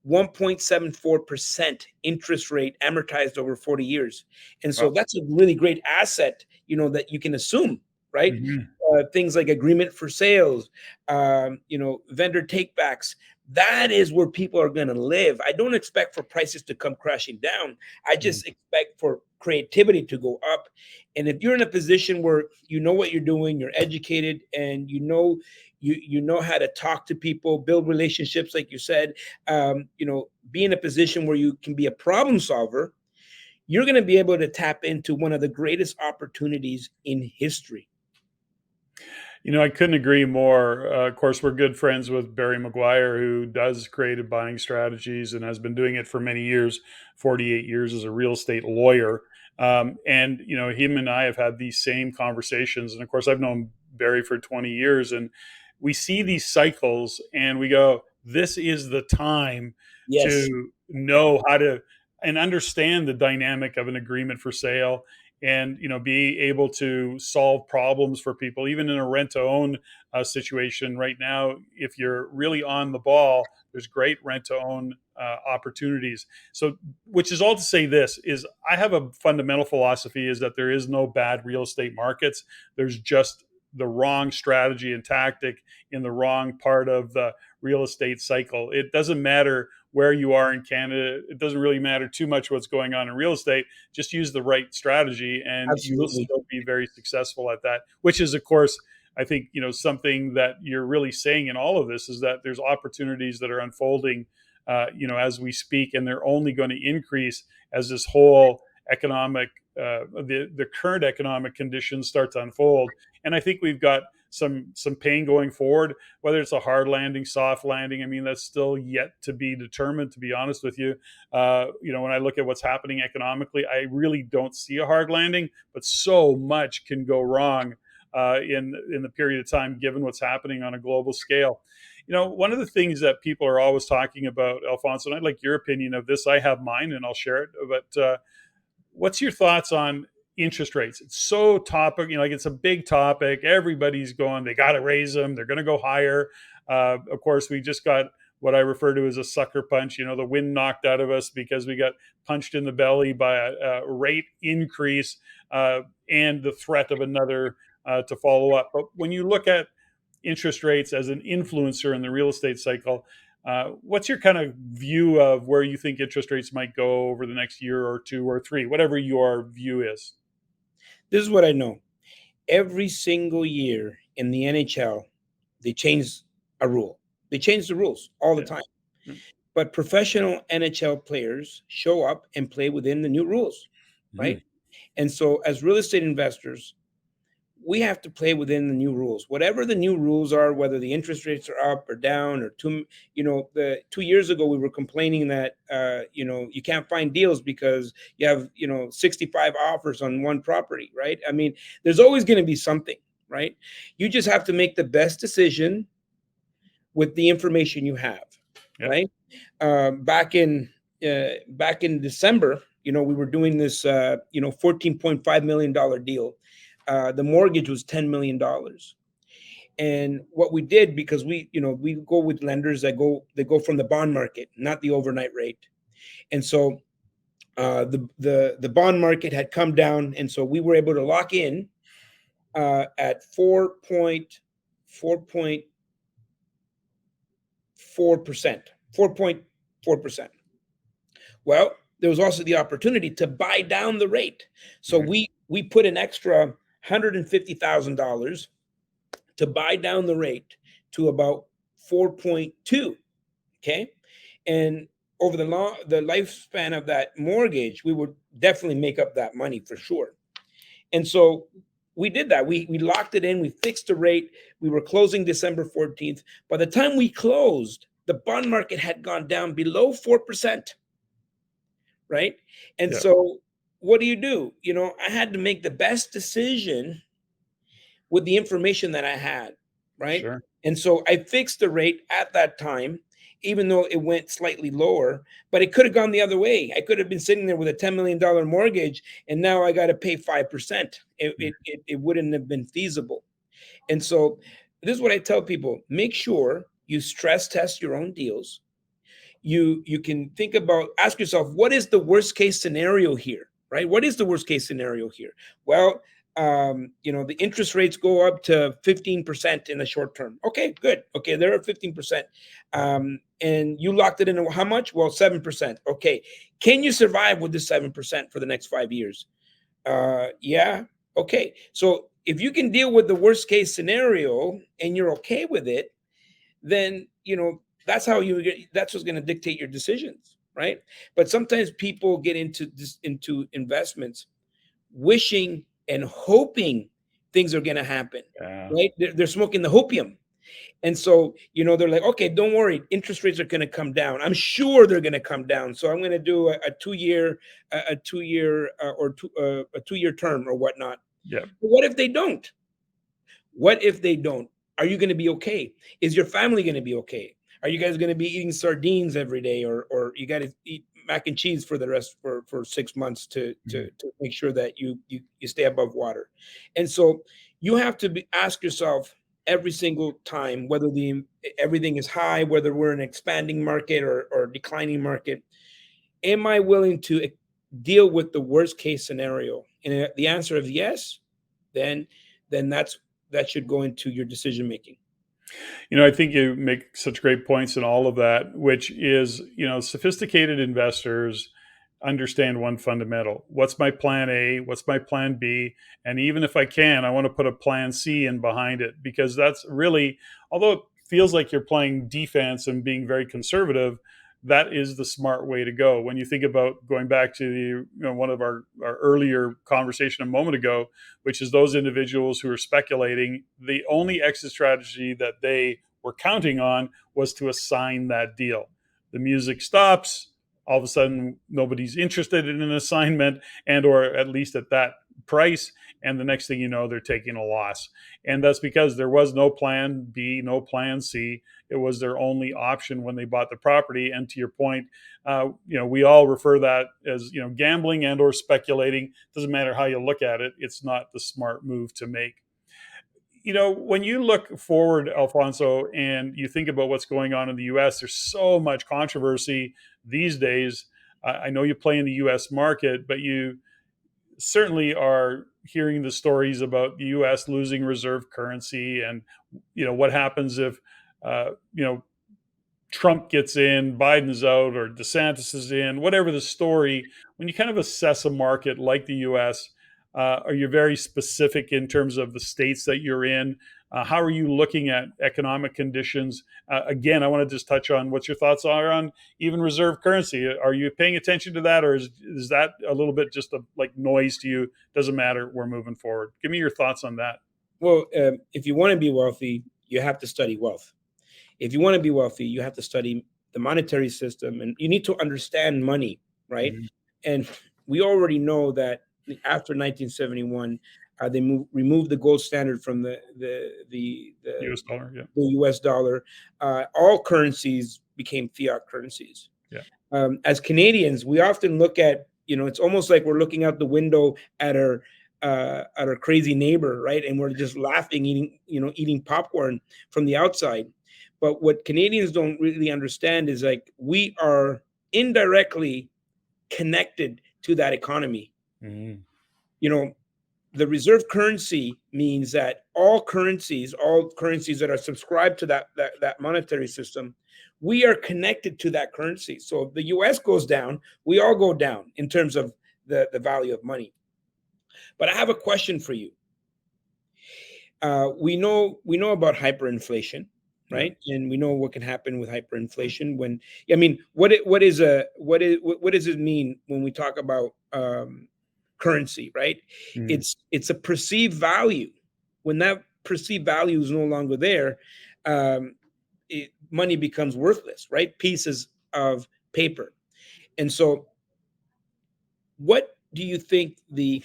1.74% interest rate amortized over 40 years. And so wow, that's a really great asset, that you can assume, right? mhm, things like agreement for sales, vendor takebacks. That is where people are going to live. I don't expect for prices to come crashing down. I just expect for creativity to go up. And if you're in a position where you know what you're doing, you're educated, and you know how to talk to people, build relationships, like you said, be in a position where you can be a problem solver, you're going to be able to tap into one of the greatest opportunities in history. I couldn't agree more. Of course, we're good friends with Barry Maguire, who does creative buying strategies and has been doing it for many years, 48 years as a real estate lawyer. And, him and I have had these same conversations. And of course, I've known Barry for 20 years. And we see these cycles and we go, this is the time Yes, to know how to and understand the dynamic of an agreement for sale, and be able to solve problems for people even in a rent to own situation right now. If you're really on the ball, there's great rent to own opportunities. So, which is all to say, this is, I have a fundamental philosophy, is that there is no bad real estate markets. There's just the wrong strategy and tactic in the wrong part of the real estate cycle. It doesn't matter where you are in Canada. It doesn't really matter too much what's going on in real estate. Just use the right strategy and you will absolutely. still be very successful at that, which is, of course, I think, something that you're really saying in all of this is that there's opportunities that are unfolding, as we speak, and they're only going to increase as this whole economic, the current economic conditions start to unfold. And I think we've got some pain going forward, whether it's a hard landing, soft landing. I mean, that's still yet to be determined, to be honest with you. When I look at what's happening economically, I really don't see a hard landing, but so much can go wrong in the period of time, given what's happening on a global scale. One of the things that people are always talking about, Alfonso, and I'd like your opinion of this. I have mine and I'll share it, but what's your thoughts on interest rates? It's so topic, like it's a big topic. Everybody's going, they got to raise them. They're going to go higher. Of course, we just got what I refer to as a sucker punch. The wind knocked out of us because we got punched in the belly by a rate increase and the threat of another to follow up. But when you look at interest rates as an influencer in the real estate cycle, what's your kind of view of where you think interest rates might go over the next year or two or three, whatever your view is? This is what I know. Every single year in the NHL, they change a rule. They change the rules all the Yeah. time. Mm. But professional NHL players show up and play within the new rules, right? Mm. And so, as real estate investors, we have to play within the new rules, whatever the new rules are, whether the interest rates are up or down or the 2 years ago, we were complaining that, you can't find deals because you have, 65 offers on one property, right? I mean, there's always going to be something, right? You just have to make the best decision with the information you have, Yep. right? Back in December, we were doing this, $14.5 million deal. The mortgage was $10 million. And what we did, because we go with lenders that go from the bond market, not the overnight rate. And so the bond market had come down, and so we were able to lock in at 4.4%. 4.4%. Well, there was also the opportunity to buy down the rate. So we put an extra $150,000 to buy down the rate to about 4.2. Okay. And over the lifespan of that mortgage, we would definitely make up that money for sure. And so we did that. We locked it in. We fixed the rate. We were closing December 14th. By the time we closed, the bond market had gone down below 4%. Right. And Yep. so what do? I had to make the best decision with the information that I had. Right. Sure. And so I fixed the rate at that time, even though it went slightly lower, but it could have gone the other way. I could have been sitting there with a $10 million mortgage, and now I got to pay 5%. It wouldn't have been feasible. And so this is what I tell people: make sure you stress test your own deals. You can think about, ask yourself, what is the worst case scenario here, right? What is the worst case scenario here? Well, The interest rates go up to 15% in the short term. Okay, good. Okay, they're at 15%. And you locked it in at how much? Well, 7%. Okay. Can you survive with this 7% for the next 5 years? Yeah. Okay. So if you can deal with the worst case scenario and you're okay with it, then that's what's going to dictate your decisions, right? But sometimes people get into investments wishing and hoping things are going to happen, Yeah. right? They're smoking the hopium. And so, they're like, okay, don't worry, interest rates are going to come down. I'm sure they're going to come down. So I'm going to do a 2 year, a 2 year term or whatnot. Yeah. But what if they don't? What if they don't? Are you going to be okay? Is your family going to be okay? Are you guys going to be eating sardines every day, or you got to eat mac and cheese for the rest for 6 months to Mhm. make sure that you stay above water? And so you have to ask yourself every single time, whether everything is high, whether we're in an expanding market or declining market, am I willing to deal with the worst case scenario? And the answer is yes, then that should go into your decision making. I think you make such great points in all of that, which is, sophisticated investors understand one fundamental. What's my plan A? What's my plan B? And even if I can, I want to put a plan C in behind it, because that's really, although it feels like you're playing defense and being very conservative, that is the smart way to go. When you think about going back to one of our earlier conversation a moment ago, which is those individuals who are speculating, the only exit strategy that they were counting on was to assign that deal. The music stops. All of a sudden, nobody's interested in an assignment, and or at least at that price. And the next thing you know, they're taking a loss. And that's because there was no plan B, no plan C. It was their only option when they bought the property. And to your point, we all refer that as gambling and or speculating. Doesn't matter how you look at it. It's not the smart move to make. When you look forward, Alfonso, and you think about what's going on in the US, there's so much controversy these days. I know you play in the US market, but you certainly are hearing the stories about the US losing reserve currency, and what happens if Trump gets in, Biden's out, or DeSantis is in, whatever the story. When you kind of assess a market like the US, are you very specific in terms of the states that you're in? How are you looking at economic conditions? Again, I want to just touch on what your thoughts are on even reserve currency. Are you paying attention to that, or is that a little bit just like noise to you? Doesn't matter. We're moving forward. Give me your thoughts on that. Well, if you want to be wealthy, you have to study wealth. If you want to be wealthy, you have to study the monetary system, and you need to understand money, right? Mhm. And we already know that after 1971, they removed the gold standard from US dollar, yeah, the U.S. dollar. All currencies became fiat currencies. yeah. As Canadians, we often look at, it's almost like we're looking out the window at our crazy neighbor, right? And we're just laughing, eating popcorn from the outside. But what Canadians don't really understand is, like, we are indirectly connected to that economy. Mhm. You know, the reserve currency means that all currencies that are subscribed to that monetary system, we are connected to that currency. So if the US goes down, we all go down in terms of the value of money. But I have a question for you. We know about hyperinflation, Yeah. right? And we know what can happen with hyperinflation. I mean, what does it mean when we talk about currency, right? Mhm. It's a perceived value. When that perceived value is no longer there, um, money becomes worthless, right? Pieces of paper. And so, what do you think the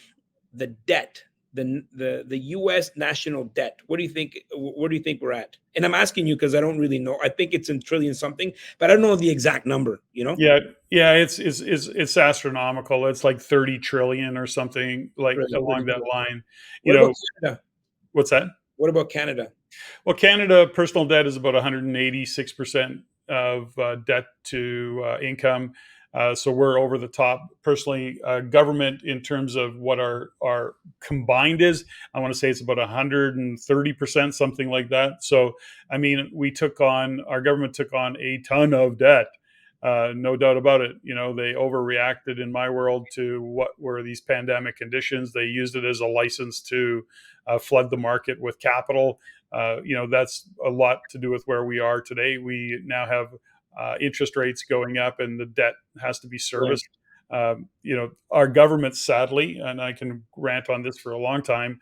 debt, the U.S. national debt? What do you think? Where do you think we're at? And I'm asking you because I don't really know. I think it's in trillion something, but I don't know the exact number. Yeah, yeah, it's astronomical. It's like 30 trillion or something like Really, along that 30 trillion. line. You What about know, Canada? what's that? What about Canada? Well, Canada personal debt is about 186% of debt to income. So we're over the top. Personally, government in terms of what our combined is, I want to say it's about 130%, something like that. So I mean, our government took on a ton of debt. No doubt about it. They overreacted in my world to what were these pandemic conditions. They used it as a license to flood the market with capital. That's a lot to do with where we are today. We now have interest rates going up, and the debt has to be Right. serviced. Our government, sadly, and I can rant on this for a long time,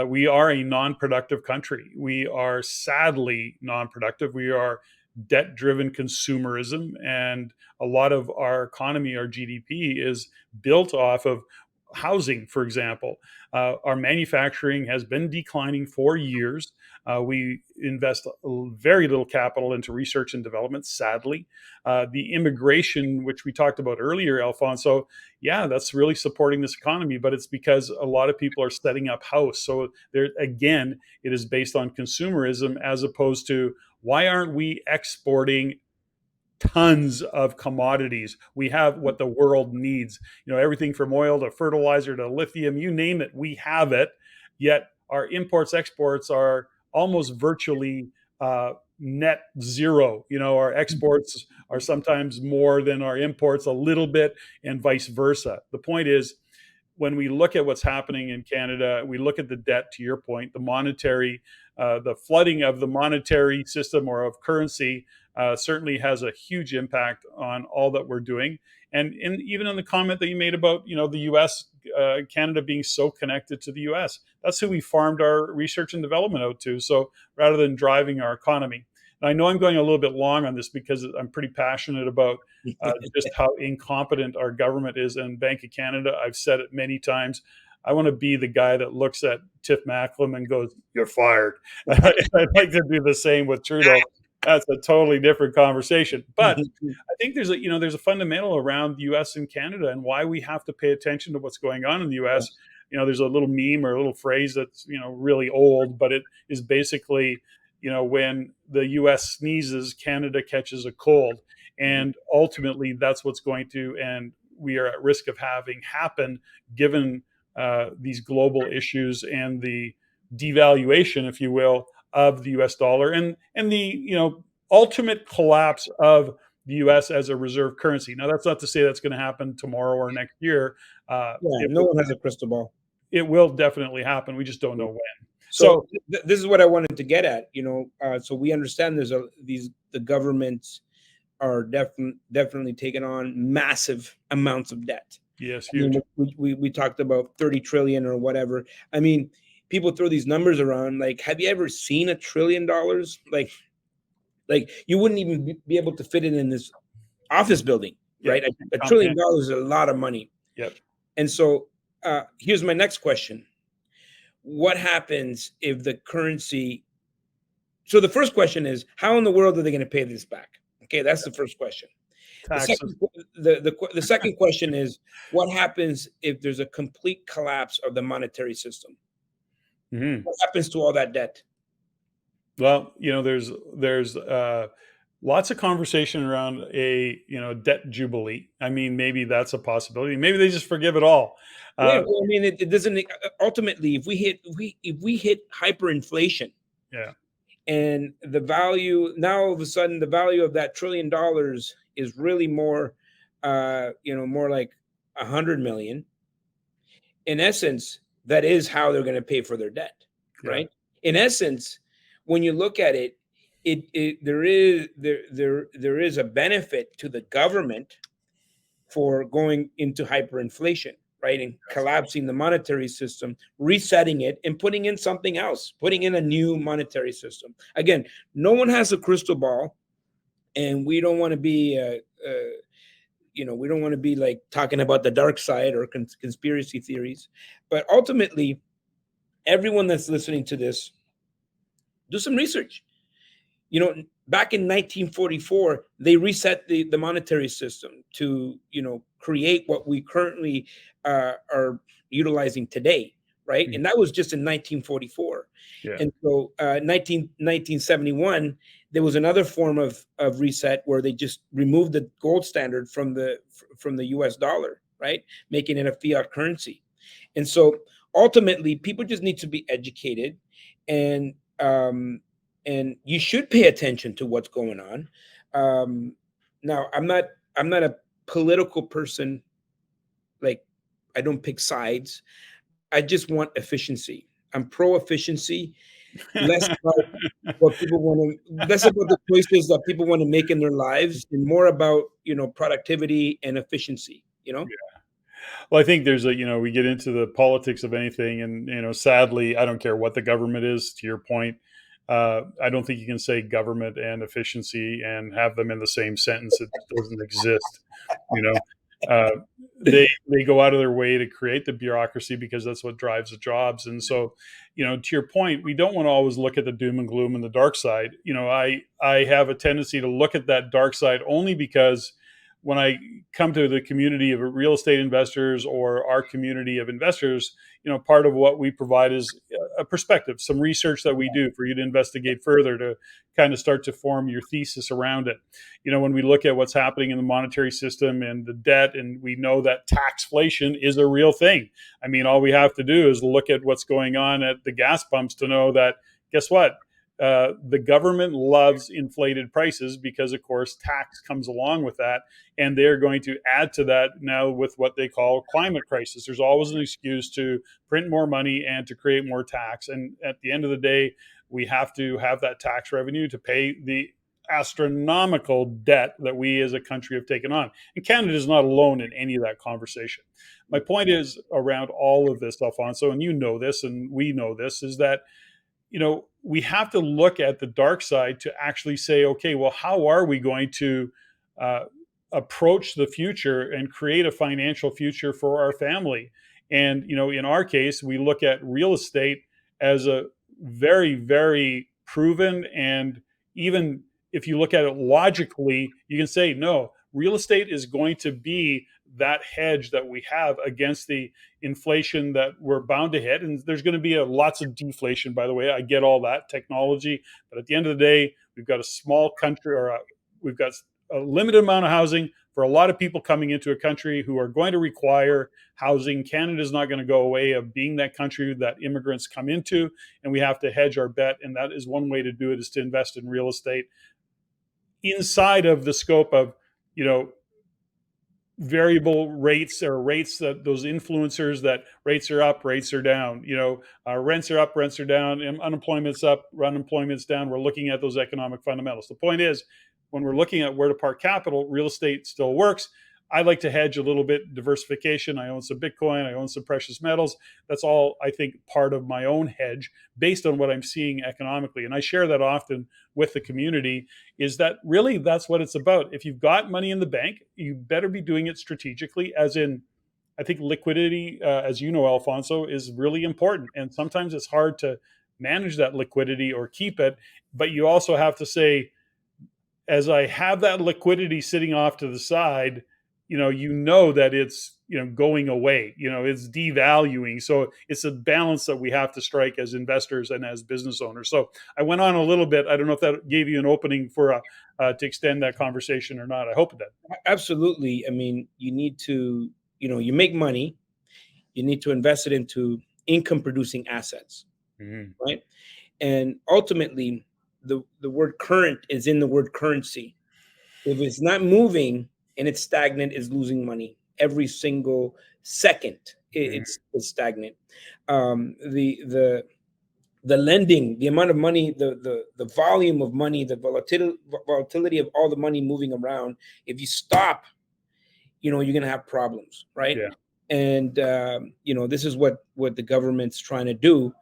we are a non-productive country. We are sadly non-productive. We are debt-driven consumerism, and a lot of our economy, our GDP, is built off of housing, for example. Our manufacturing has been declining for years. We invest very little capital into research and development, sadly. The immigration, which we talked about earlier, Alfonso, yeah, that's really supporting this economy, but it's because a lot of people are setting up house. So there, again, it is based on consumerism as opposed to why aren't we exporting tons of commodities? We have what the world needs. Everything from oil to fertilizer to lithium, you name it, we have it. Yet our imports exports are almost virtually net zero. Our exports are sometimes more than our imports a little bit, and vice versa. The point is, when we look at what's happening in Canada, we look at the debt, to your point, the flooding of the monetary system or of currency certainly has a huge impact on all that we're doing. And even in the comment that you made about, the U.S., Canada being so connected to the U.S., that's who we farmed our research and development out to. So rather than driving our economy. And I know I'm going a little bit long on this because I'm pretty passionate about just how incompetent our government is. And Bank of Canada, I've said it many times, I want to be the guy that looks at Tiff Macklem and goes, "You're fired." I'd like to do the same with Trudeau. That's a totally different conversation. But I think there's a fundamental around the U.S. and Canada and why we have to pay attention to what's going on in the U.S. There's a little meme or a little phrase that's really old, but it is basically when the U.S. sneezes, Canada catches a cold, and ultimately that's what's going to, and we are at risk of having happen given these global issues and the devaluation, if you will, of the U.S. dollar and the ultimate collapse of the U.S. as a reserve currency. Now, that's not to say that's going to happen tomorrow or next year. Yeah, no one has a crystal ball. It will definitely happen. We just don't know when. So this is what I wanted to get at. So we understand the governments are definitely taking on massive amounts of debt. Yes, I mean, huge. we talked about 30 trillion or whatever. I mean, people throw these numbers around. Like, have you ever seen $1 trillion? Like you wouldn't even be able to fit it in this office building, right? $1 trillion is a lot of money. Yep. And so here's my next question. What happens if the currency? So the first question is, how in the world are they going to pay this back? Okay, that's the first question. The second question is, what happens if there's a complete collapse of the monetary system? Mm-hmm. What happens to all that debt? Well, there's lots of conversation around a debt jubilee. I mean, maybe that's a possibility. Maybe they just forgive it all. Yeah, well, I mean, it doesn't. Ultimately, if we hit hyperinflation, yeah, and the value now all of a sudden the value of that $1 trillion is really more, more like 100 million. In essence, that is how they're going to pay for their debt, right? In essence, when you look at it, there is a benefit to the government for going into hyperinflation, right? And collapsing the monetary system, resetting it, and putting in something else, putting in a new monetary system. Again, no one has a crystal ball, and we don't want to be, we don't want to be like talking about the dark side or conspiracy theories. But ultimately, everyone that's listening to this, do some research. Back in 1944, they reset the monetary system to, create what we currently are utilizing today. right? And that was just in 1944. Yeah. And so 1971, there was another form of reset where they just removed the gold standard from the US dollar, right? Making it a fiat currency. And so ultimately, people just need to be educated, and you should pay attention to what's going on. Now, I'm not a political person. Like, I don't pick sides. I just want efficiency. I'm pro efficiency, less about what people want to, less about the choices that people want to make in their lives, and more about productivity and efficiency. Well, I think there's we get into the politics of anything, and sadly, I don't care what the government is. To your point, I don't think you can say government and efficiency and have them in the same sentence. It doesn't exist. You know, they go out of their way to create the bureaucracy because that's what drives the jobs. And so, to your point, we don't want to always look at the doom and gloom and the dark side. I have a tendency to look at that dark side only because when I come to the community of real estate investors or our community of investors, part of what we provide is a perspective, some research that we do for you to investigate further to kind of start to form your thesis around it. When we look at what's happening in the monetary system and the debt, and we know that taxflation is a real thing. I mean, all we have to do is look at what's going on at the gas pumps to know that, guess what? The government loves inflated prices because, of course, tax comes along with that. And they're going to add to that now with what they call climate crisis. There's always an excuse to print more money and to create more tax. And at the end of the day, we have to have that tax revenue to pay the astronomical debt that we as a country have taken on. And Canada is not alone in any of that conversation. My point is around all of this, Alfonso, and you know this, and we know this, is that we have to look at the dark side to actually say, okay, well, how are we going to approach the future and create a financial future for our family? And, in our case, we look at real estate as a very, very proven, and even if you look at it logically, you can say, no, real estate is going to be that hedge that we have against the inflation that we're bound to hit. And there's going to be lots of deflation, by the way. I get all that technology, but at the end of the day, we've got a small country, or we've got a limited amount of housing for a lot of people coming into a country who are going to require housing. Canada is not going to go away of being that country that immigrants come into, and we have to hedge our bet. And that is one way to do it, is to invest in real estate inside of the scope of, variable rates, or rates that those influencers that rates are up, rates are down, rents are up, rents are down, and unemployment's up, unemployment's down. We're looking at those economic fundamentals. The point is, when we're looking at where to park capital, real estate still works. I like to hedge a little bit, diversification. I own some Bitcoin, I own some precious metals. That's all, I think, part of my own hedge based on what I'm seeing economically. And I share that often with the community, is that really that's what it's about. If you've got money in the bank, you better be doing it strategically, as in, I think liquidity, as you know, Alfonso, is really important. And sometimes it's hard to manage that liquidity or keep it. But you also have to say, as I have that liquidity sitting off to the side, that it's, going away, it's devaluing. So it's a balance that we have to strike as investors and as business owners. So I went on a little bit. I don't know if that gave you an opening for to extend that conversation or not. I hope it did. Absolutely. I mean, you need to, you make money, you need to invest it into income producing assets, right? And ultimately, the word current is in the word currency. If it's not moving and it's stagnant, it's losing money every single second. It's stagnant. The lending, the amount of money, the volume of money, the volatility of all the money moving around. If you stop, you're going to have problems, right? Yeah. And this is what the government's trying to do.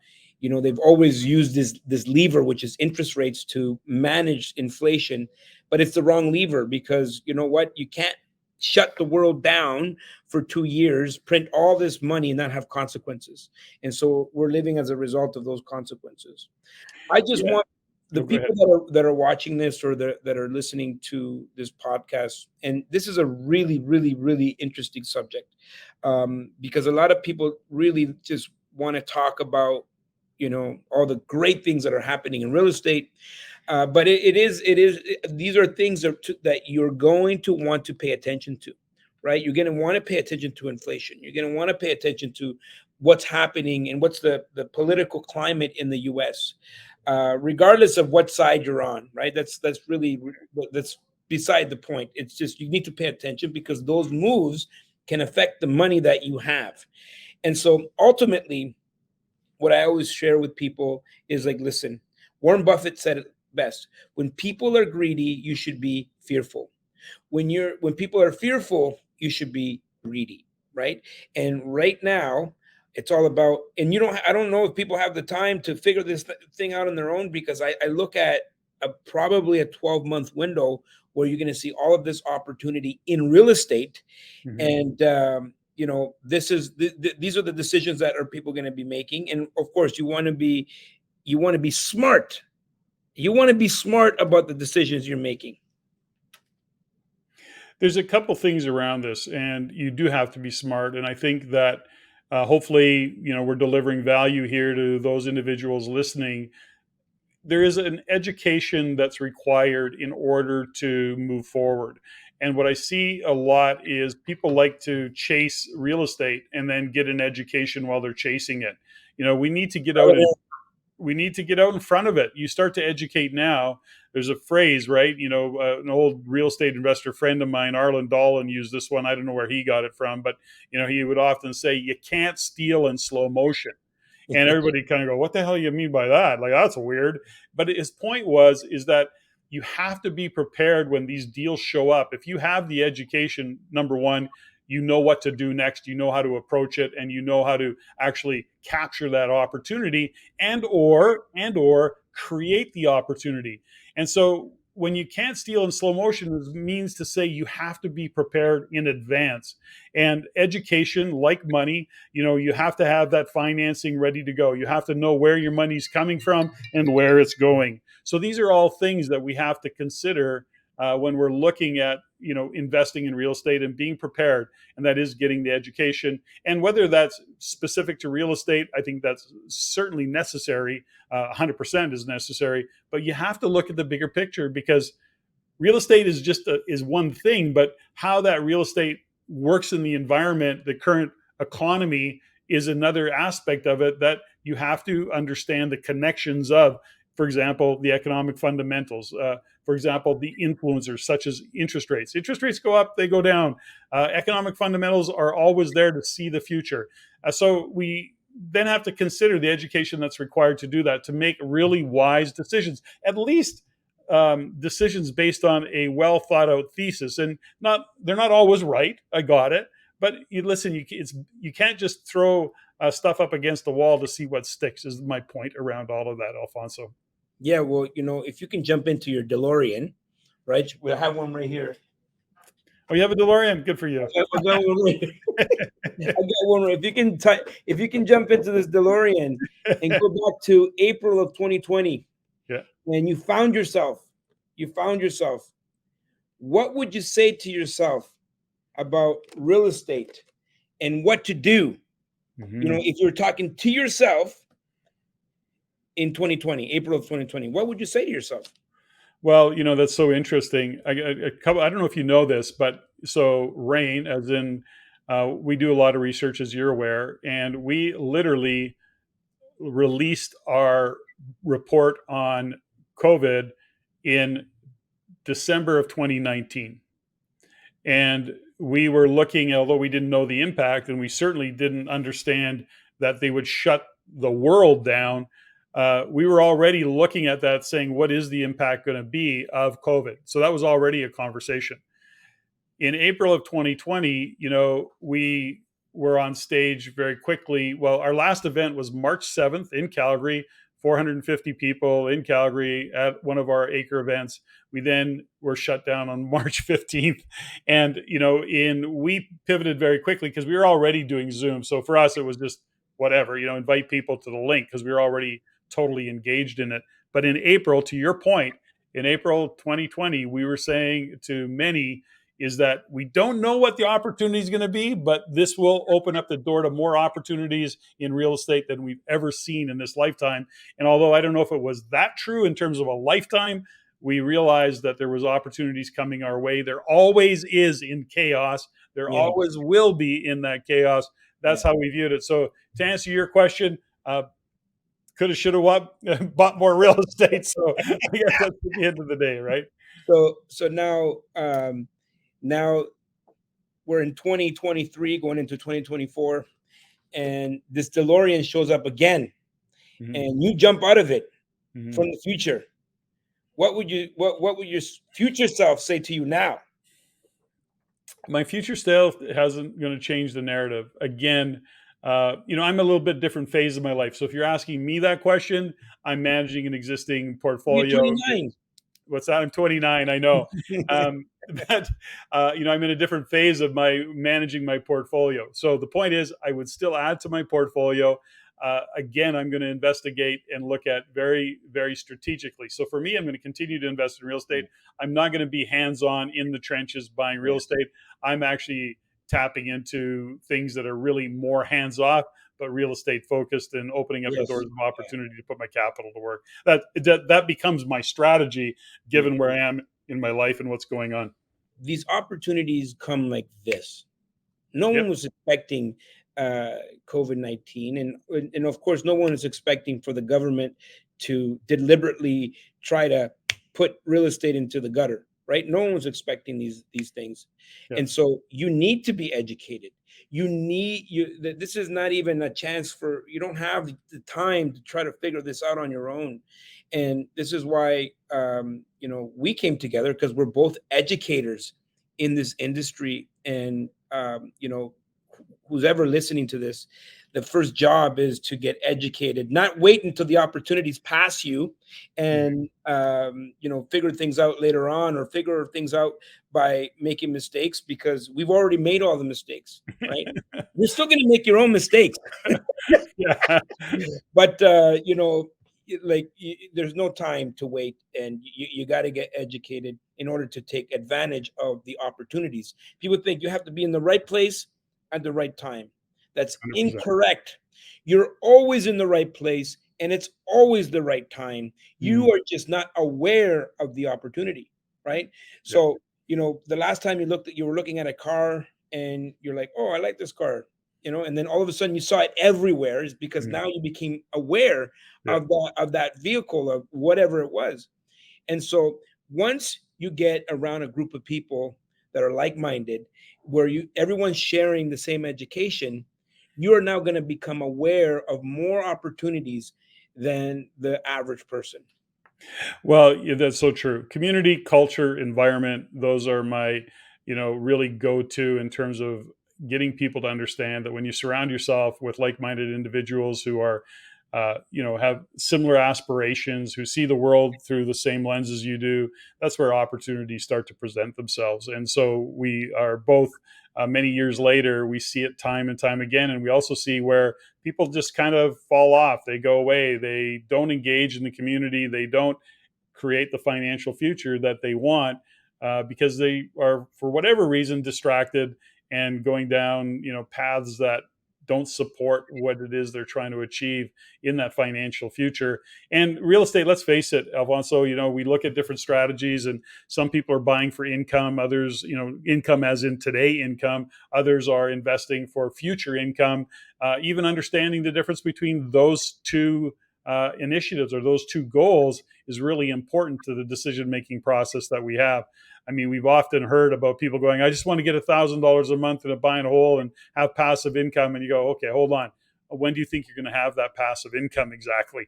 They've always used this lever, which is interest rates, to manage inflation, but it's the wrong lever, because you know what? You can't shut the world down for 2 years, print all this money, and not have consequences. And so we're living as a result of those consequences. I just want the people that are watching this, or that are listening to this podcast, and this is a really, really, really interesting subject, because a lot of people really just want to talk about, all the great things that are happening in real estate. But these are things that you're going to want to pay attention to, right? You're going to want to pay attention to inflation. You're going to want to pay attention to what's happening and what's the political climate in the U.S. Regardless of what side you're on, right? That's beside the point. It's just you need to pay attention because those moves can affect the money that you have. And so ultimately, what I always share with people is like, listen, Warren Buffett said it best. When people are greedy, you should be fearful. When people are fearful, you should be greedy, right? And right now, it's all about, and I don't know if people have the time to figure this thing out on their own, because I look at probably a 12-month window where you're going to see all of this opportunity in real estate. Mhm. And these are the decisions that are people going to be making. And of course, you want to be smart. You want to be smart about the decisions you're making. There's a couple things around this, and you do have to be smart. And I think that hopefully, we're delivering value here to those individuals listening. There is an education that's required in order to move forward. And what I see a lot is people like to chase real estate and then get an education while they're chasing it. We need to get out and we need to get out in front of it. You start to educate now. There's a phrase, right? An old real estate investor friend of mine, Arlen Dolan, used this one. I don't know where he got it from, but he would often say, "You can't steal in slow motion." And everybody kind of go, "What the hell you mean by that? Like, that's weird." But his point is that you have to be prepared when these deals show up. If you have the education, number one, you know what to do next, you know how to approach it, and you know how to actually capture that opportunity and or create the opportunity. And so when you can't steal in slow motion, it means to say you have to be prepared in advance. And education, like money, you have to have that financing ready to go. You have to know where your money's coming from and where it's going. So these are all things that we have to consider when we're looking at investing in real estate and being prepared, and that is getting the education. And whether that's specific to real estate, I think that's certainly necessary. 100% is necessary, but you have to look at the bigger picture, because real estate is one thing, but how that real estate works in the environment, the current economy, is another aspect of it that you have to understand the connections of. For example, the economic fundamentals. For example, the influencers such as interest rates. Interest rates go up, they go down. Economic fundamentals are always there to see the future. So we then have to consider the education that's required to do that, to make really wise decisions, at least decisions based on a well thought out thesis. And they're not always right. I got it. But you can't just throw stuff up against the wall to see what sticks, is my point around all of that, Alfonso. Yeah, well, if you can jump into your DeLorean, right? We'll have one right here. Oh, you have a DeLorean? Good for you. I got one right. I got one right. If you can jump into this DeLorean and go back to April of 2020, Yeah. and you found yourself, what would you say to yourself about real estate and what to do? Mm-hmm. If you're talking to yourself in 2020, April of 2020, what would you say to yourself? Well, that's so interesting. I don't know if you know this, but so RAIN, as in, we do a lot of research, as you're aware, and we literally released our report on COVID in December of 2019. And we were looking, although we didn't know the impact, and we certainly didn't understand that they would shut the world down, we were already looking at that saying, what is the impact going to be of COVID? So that was already a conversation. In April of 2020, we were on stage very quickly. Well, our last event was March 7th in Calgary, 450 people in Calgary at one of our acre events. We then were shut down on March 15th. And, we pivoted very quickly because we were already doing Zoom. So for us, it was just whatever, invite people to the link because we were already totally engaged in it. But in April, to your point, in April 2020, we were saying to many, is that we don't know what the opportunity is going to be, but this will open up the door to more opportunities in real estate than we've ever seen in this lifetime. And although I don't know if it was that true in terms of a lifetime, we realized that there was opportunities coming our way. There always is in chaos. There Yeah, always will be in that chaos. That's yeah. how we viewed it. So to answer your question, coulda, shoulda, what, bought more real estate. So I guess that's at the end of the day, right? So now, now we're in 2023, going into 2024, and this DeLorean shows up again, Mhm, and you jump out of it mhm. from the future. What would your future self say to you now? My future self hasn't going to change the narrative. Again, I'm a little bit different phase of my life. So if you're asking me that question, I'm managing an existing You're portfolio. 29. What's that? I'm 29. I know. Um, but I'm in a different phase of my managing my portfolio. So the point is, I would still add to my portfolio. Again, I'm going to investigate and look at very, very strategically. So for me, I'm going to continue to invest in real estate. I'm not going to be hands-on in the trenches buying real Yes, estate. I'm actually tapping into things that are really more hands-off but real estate focused and opening up the yes. doors of opportunity to put my capital to work. That becomes my strategy given where I am in my life and what's going on. These opportunities come like this. No Yep. one was expecting uh, COVID-19, and of course, no one is expecting for the government to deliberately try to put real estate into the gutter. Right? No one was expecting these things, and Yes. so you need to be educated. You need you. This is not even a chance for you. Don't have the time to try to figure this out on your own, and this is why we came together because we're both educators in this industry, and who's ever listening to this, the first job is to get educated, not wait until the opportunities pass you and figure things out later on, or figure things out by making mistakes, because we've already made all the mistakes, right? You're still going to make your own mistakes. Yeah. But there's no time to wait, and you got to get educated in order to take advantage of the opportunities. People think you have to be in the right place at the right time. That's 100%. incorrect. You're always in the right place, and it's always the right time. Mhm. You are just not aware of the opportunity, right? Yeah. So the last time you were looking at a car, and you're like, oh, I like this car, and then all of a sudden you saw it everywhere, is because Mhm. now you became aware Yeah. of that vehicle, of whatever it was. And so once you get around a group of people that are like-minded, where everyone's sharing the same education, you are now going to become aware of more opportunities than the average person. Well, yeah, that's so true. Community, culture, environment, those are my, really go to in terms of getting people to understand that when you surround yourself with like minded individuals who are, have similar aspirations, who see the world through the same lens as you do, that's where opportunities start to present themselves. And so we are both, many years later, we see it time and time again. And we also see where people just kind of fall off, they go away, they don't engage in the community, they don't create the financial future that they want, because they are, for whatever reason, distracted and going down paths that don't support what it is they're trying to achieve in that financial future. And real estate, let's face it, Alfonso, we look at different strategies, and some people are buying for income, others, income as in today income, others are investing for future income. Even understanding the difference between those two initiatives or those two goals is really important to the decision making process that we have. I mean, we've often heard about people going, I just want to get $1,000 a month in a buy and hold and have passive income. And you go, okay, hold on. When do you think you're going to have that passive income exactly?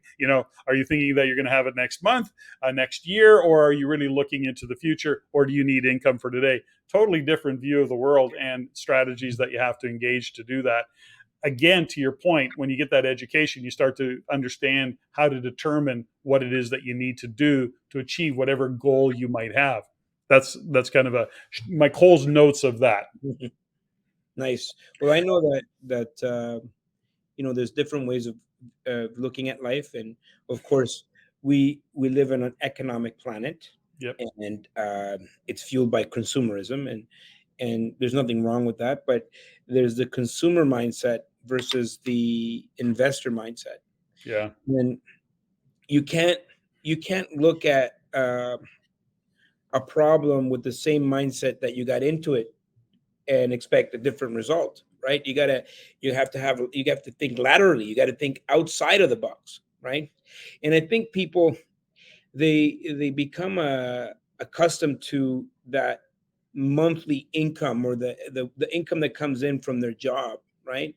Are you thinking that you're going to have it next month, next year, or are you really looking into the future, or do you need income for today? Totally different view of the world and strategies that you have to engage to do that. Again, to your point, when you get that education, you start to understand how to determine what it is that you need to do to achieve whatever goal you might have. That's kind of my Cole's notes of that. Nice. Well, I know that there's different ways of looking at life, and of course, we live on an economic planet. Yep. and it's fueled by consumerism, and there's nothing wrong with that. But there's the consumer mindset versus the investor mindset, Yeah. and you can't you can't look at a problem with the same mindset that you got into it and expect a different result, right? You have to think laterally. You got to think outside of the box, right? And I think people, they become accustomed to that monthly income, or the income that comes in from their job, right?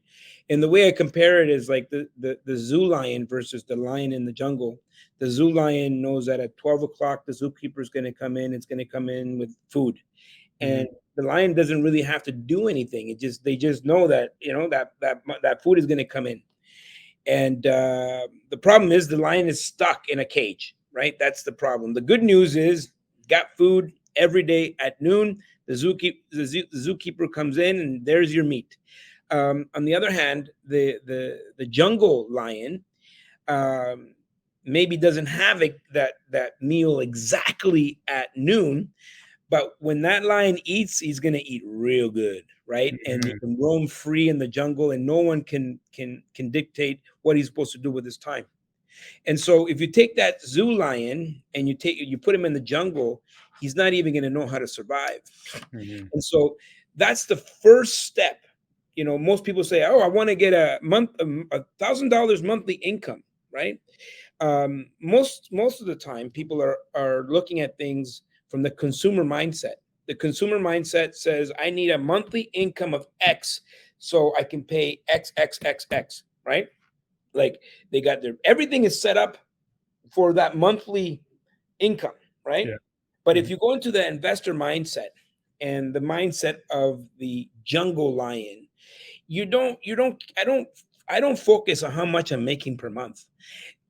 And the way I compare it is like the zoo lion versus the lion in the jungle. The zoo lion knows that at 12 o'clock the zookeeper is going to come in. It's going to come in with food, Hmm. and the lion doesn't really have to do anything. They just know that, that food is going to come in. And the problem is the lion is stuck in a cage, right? That's the problem. The good news is, got food every day at noon. The zookeeper comes in, and there's your meat. On the other hand, the jungle lion, um, maybe doesn't have that meal exactly at noon, but when that lion eats, he's gonna eat real good, right? And he Hmm. can roam free in the jungle, and no one can dictate what he's supposed to do with his time. And so, if you take that zoo lion and you put him in the jungle, he's not even gonna know how to survive. Hmm. And so, that's the first step. Most people say, "Oh, I want to get $1,000 monthly income," right? Most of the time people are looking at things from the consumer mindset. The consumer mindset says, I need a monthly income of X so I can pay XXXX, right? Like, they got their everything is set up for that monthly income, right? Yeah. But Hmm. if you go into the investor mindset and the mindset of the jungle lion, you don't I don't focus on how much I'm making per month.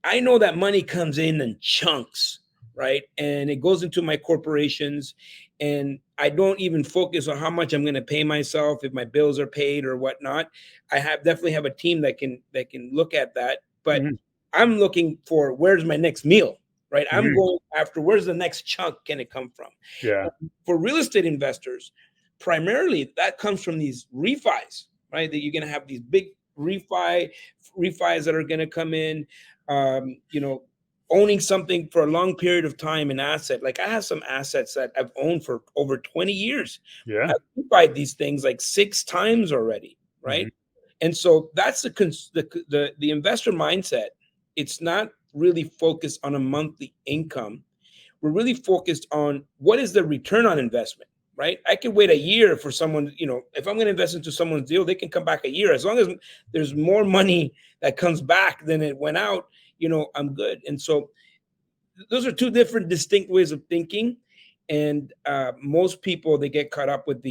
I know that money comes in chunks, right? And it goes into my corporations, and I don't even focus on how much I'm going to pay myself if my bills are paid or whatnot. I have definitely have a team that can look at that, but Hmm. I'm looking for where's my next meal, right? I'm Hmm. going after where's the next chunk can it come from? Yeah. For real estate investors, primarily that comes from these refis, right? That you're going to have these big refis that are going to come in. um, you know, Owning something for a long period of time, an asset. Like, I have some assets that I've owned for over 20 years. Yeah. I've refied these things like 6 times already, Hmm. right? And so that's the investor mindset. It's not really focused on a monthly income. We're really focused on what is the return on investment, right? I can wait a year for someone, if I'm going to invest into someone's deal, they can come back a year. As long as there's more money that comes back than it went out, I'm good. And so those are two different distinct ways of thinking. And most people, they get caught up with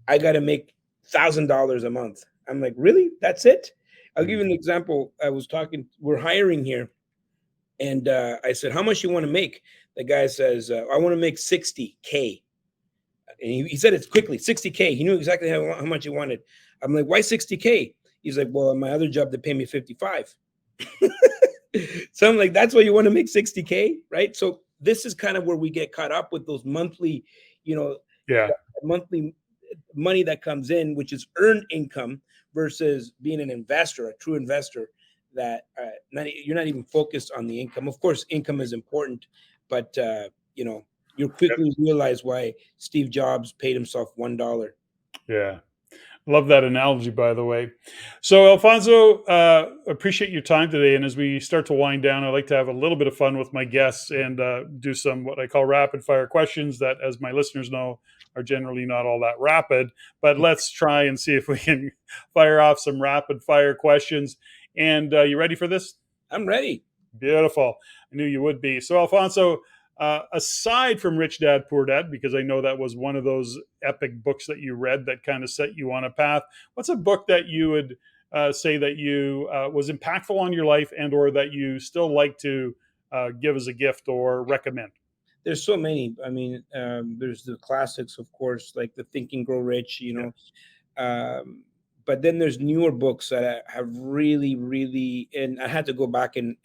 I got to make $1,000 a month. I'm like, really? That's it? I'll give you an Hmm. example. We're hiring here, and I said, how much you want to make? The guy says, I want to make 60K. And he said it quickly, 60K. He knew exactly how much he wanted. I'm like, why 60K? He's like, well, my other job, they pay me 55. So I'm like, that's why you want to make 60K, right? So this is kind of where we get caught up with those monthly, you know, Yeah. monthly money that comes in, which is earned income, versus being an investor, a true investor, that you're not even focused on the income. Of course, income is important, but you quickly realize why Steve Jobs paid himself $1. Yeah. Love that analogy, by the way. So, Alfonso, appreciate your time today. And as we start to wind down, I like to have a little bit of fun with my guests and do some what I call rapid fire questions that, as my listeners know, are generally not all that rapid. But let's try and see if we can fire off some rapid fire questions. And you ready for this? I'm ready. Beautiful. I knew you would be. So, Alfonso, aside from Rich Dad Poor Dad, because I know that was one of those epic books that you read that kind of set you on a path, what's a book that you would say that you was impactful on your life and or that you still like to give as a gift or recommend? There's so many. I mean, there's the classics, of course, like the Think and Grow Rich, Yeah. but then there's newer books that have really, really, and I had to go back and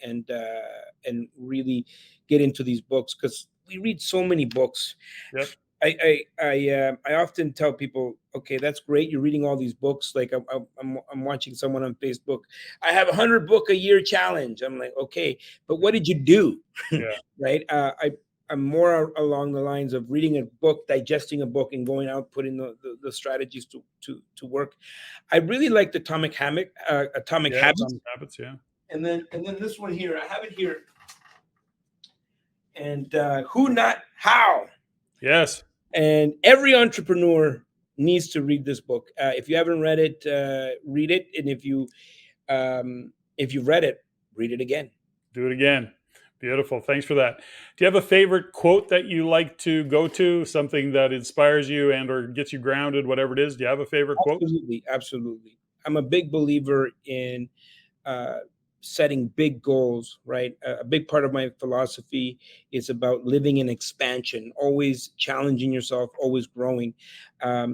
really get into these books, because we read so many books. Yep. I often tell people, okay, that's great. You're reading all these books. Like I'm watching someone on Facebook. I have 100 book a year challenge. I'm like, okay, but what did you do? Yeah. Right? I'm more along the lines of reading a book, digesting a book, and going out putting the strategies to work. I really like the Atomic Yeah. Habits, Atomic Habits. Yeah. and then this one here. I have it here. And Who Not How. Yes. And every entrepreneur needs to read this book. If you haven't read it, read it. And if you've read it, read it again. Do it again. Beautiful. Thanks for that. Do you have a favorite quote that you like to go to? Something that inspires you and or gets you grounded, whatever it is. Do you have a favorite quote? Absolutely, absolutely. I'm a big believer in uh, setting big goals. Right, a big part of my philosophy is about living in expansion, always challenging yourself, always growing,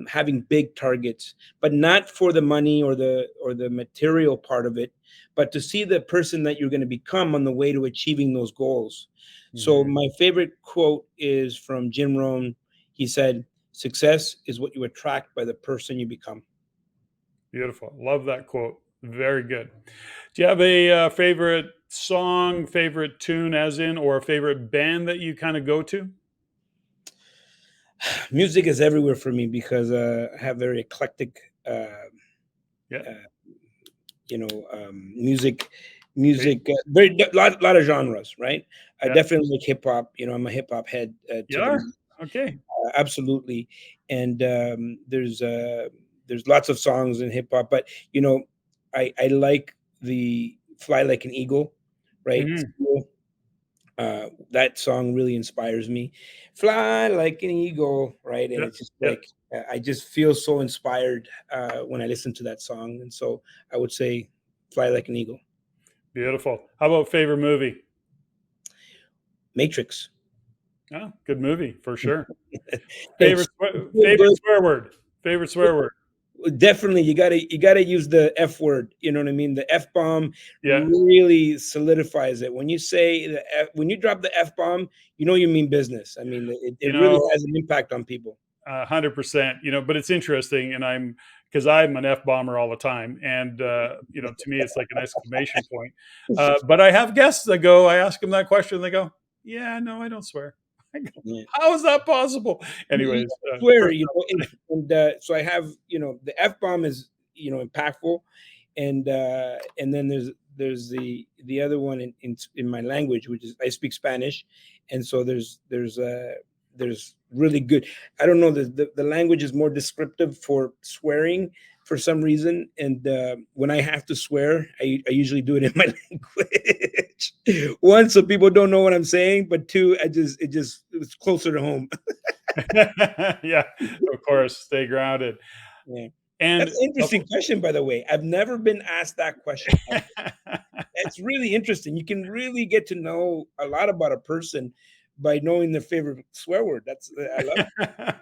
having big targets, but not for the money or the material part of it, but to see the person that you're going to become on the way to achieving those goals. So Mhm. my favorite quote is from Jim Rohn. He said, "Success is what you attract by the person you become." Beautiful. Love that quote. Very good. Do you have a favorite song, favorite tune, as in, or a favorite band that you kind of go to? Music is everywhere for me because I have very eclectic, Yeah. uh, music. Okay. Very lot of genres, right? I Yeah. definitely like hip hop. I'm a hip hop head You to the are? Okay. absolutely. And there's lots of songs in hip hop, but I like the "Fly Like an Eagle," right? Mhm. That song really inspires me. Fly like an eagle, right? And Yep. it's just Yep. like I just feel so inspired when I listen to that song. And so I would say Fly Like an Eagle. Beautiful. How about favorite movie? Matrix. Oh, good movie for sure. It's so Favorite good. swear word. Favorite swear word. Definitely, you gotta use the F word. You know what I mean? The F bomb Yeah. really solidifies it. When you say when you drop the F bomb, you mean business. I mean, You it really know, has an impact on people. 100%. But it's interesting, and because I'm an F bomber all the time, and to me, it's like an exclamation point. But I have guests that go, I ask them that question, and they go, "Yeah, no, I don't swear." I go, Yeah. how is that possible? You Anyways, swear, personal. so I have, the F bomb is, impactful, and then there's the other one in my language, which is I speak Spanish, and so there's really good. I don't know, the language is more descriptive for swearing for some reason, and when I have to swear, I usually do it in my language. One, so people don't know what I'm saying, but two, it's closer to home. Yeah, of course, stay grounded. Yeah. And That's an interesting question, by the way. I've never been asked that question. It's really interesting. You can really get to know a lot about a person by knowing their favorite swear word. I love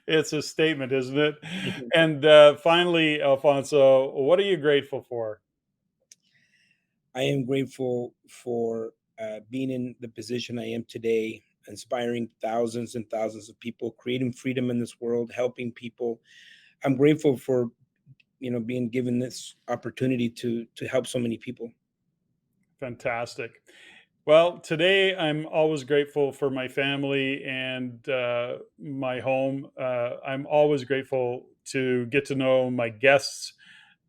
it's a statement, isn't it? it. And finally, Alfonso, what are you grateful for? I am grateful for being in the position I am today, inspiring thousands and thousands of people, creating freedom in this world, helping people. I'm grateful for being given this opportunity to help so many people. Fantastic. Well, today I'm always grateful for my family and my home. I'm always grateful to get to know my guests.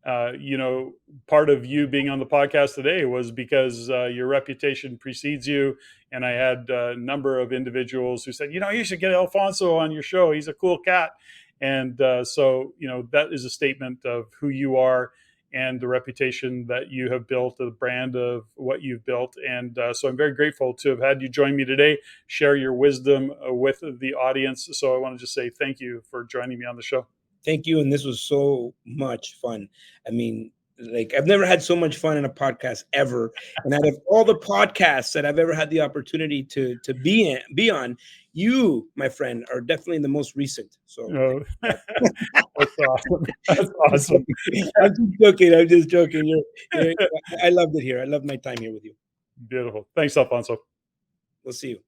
Uh, you know, Part of you being on the podcast today was because your reputation precedes you. And I had a number of individuals who said, you should get Alfonso on your show. He's a cool cat. And that is a statement of who you are and the reputation that you have built, the brand of what you've built. And so I'm very grateful to have had you join me today, share your wisdom with the audience. So I want to just say thank you for joining me on the show. Thank you. And this was so much fun. I mean, like I've never had so much fun in a podcast ever. And out of all the podcasts that I've ever had the opportunity to be on, you, my friend, are definitely the most recent. So Oh, thank that's awesome. That's awesome. you. I'm just joking. I'm just joking. I loved it here. I loved my time here with you. Beautiful. Thanks, Alfonso. We'll see you.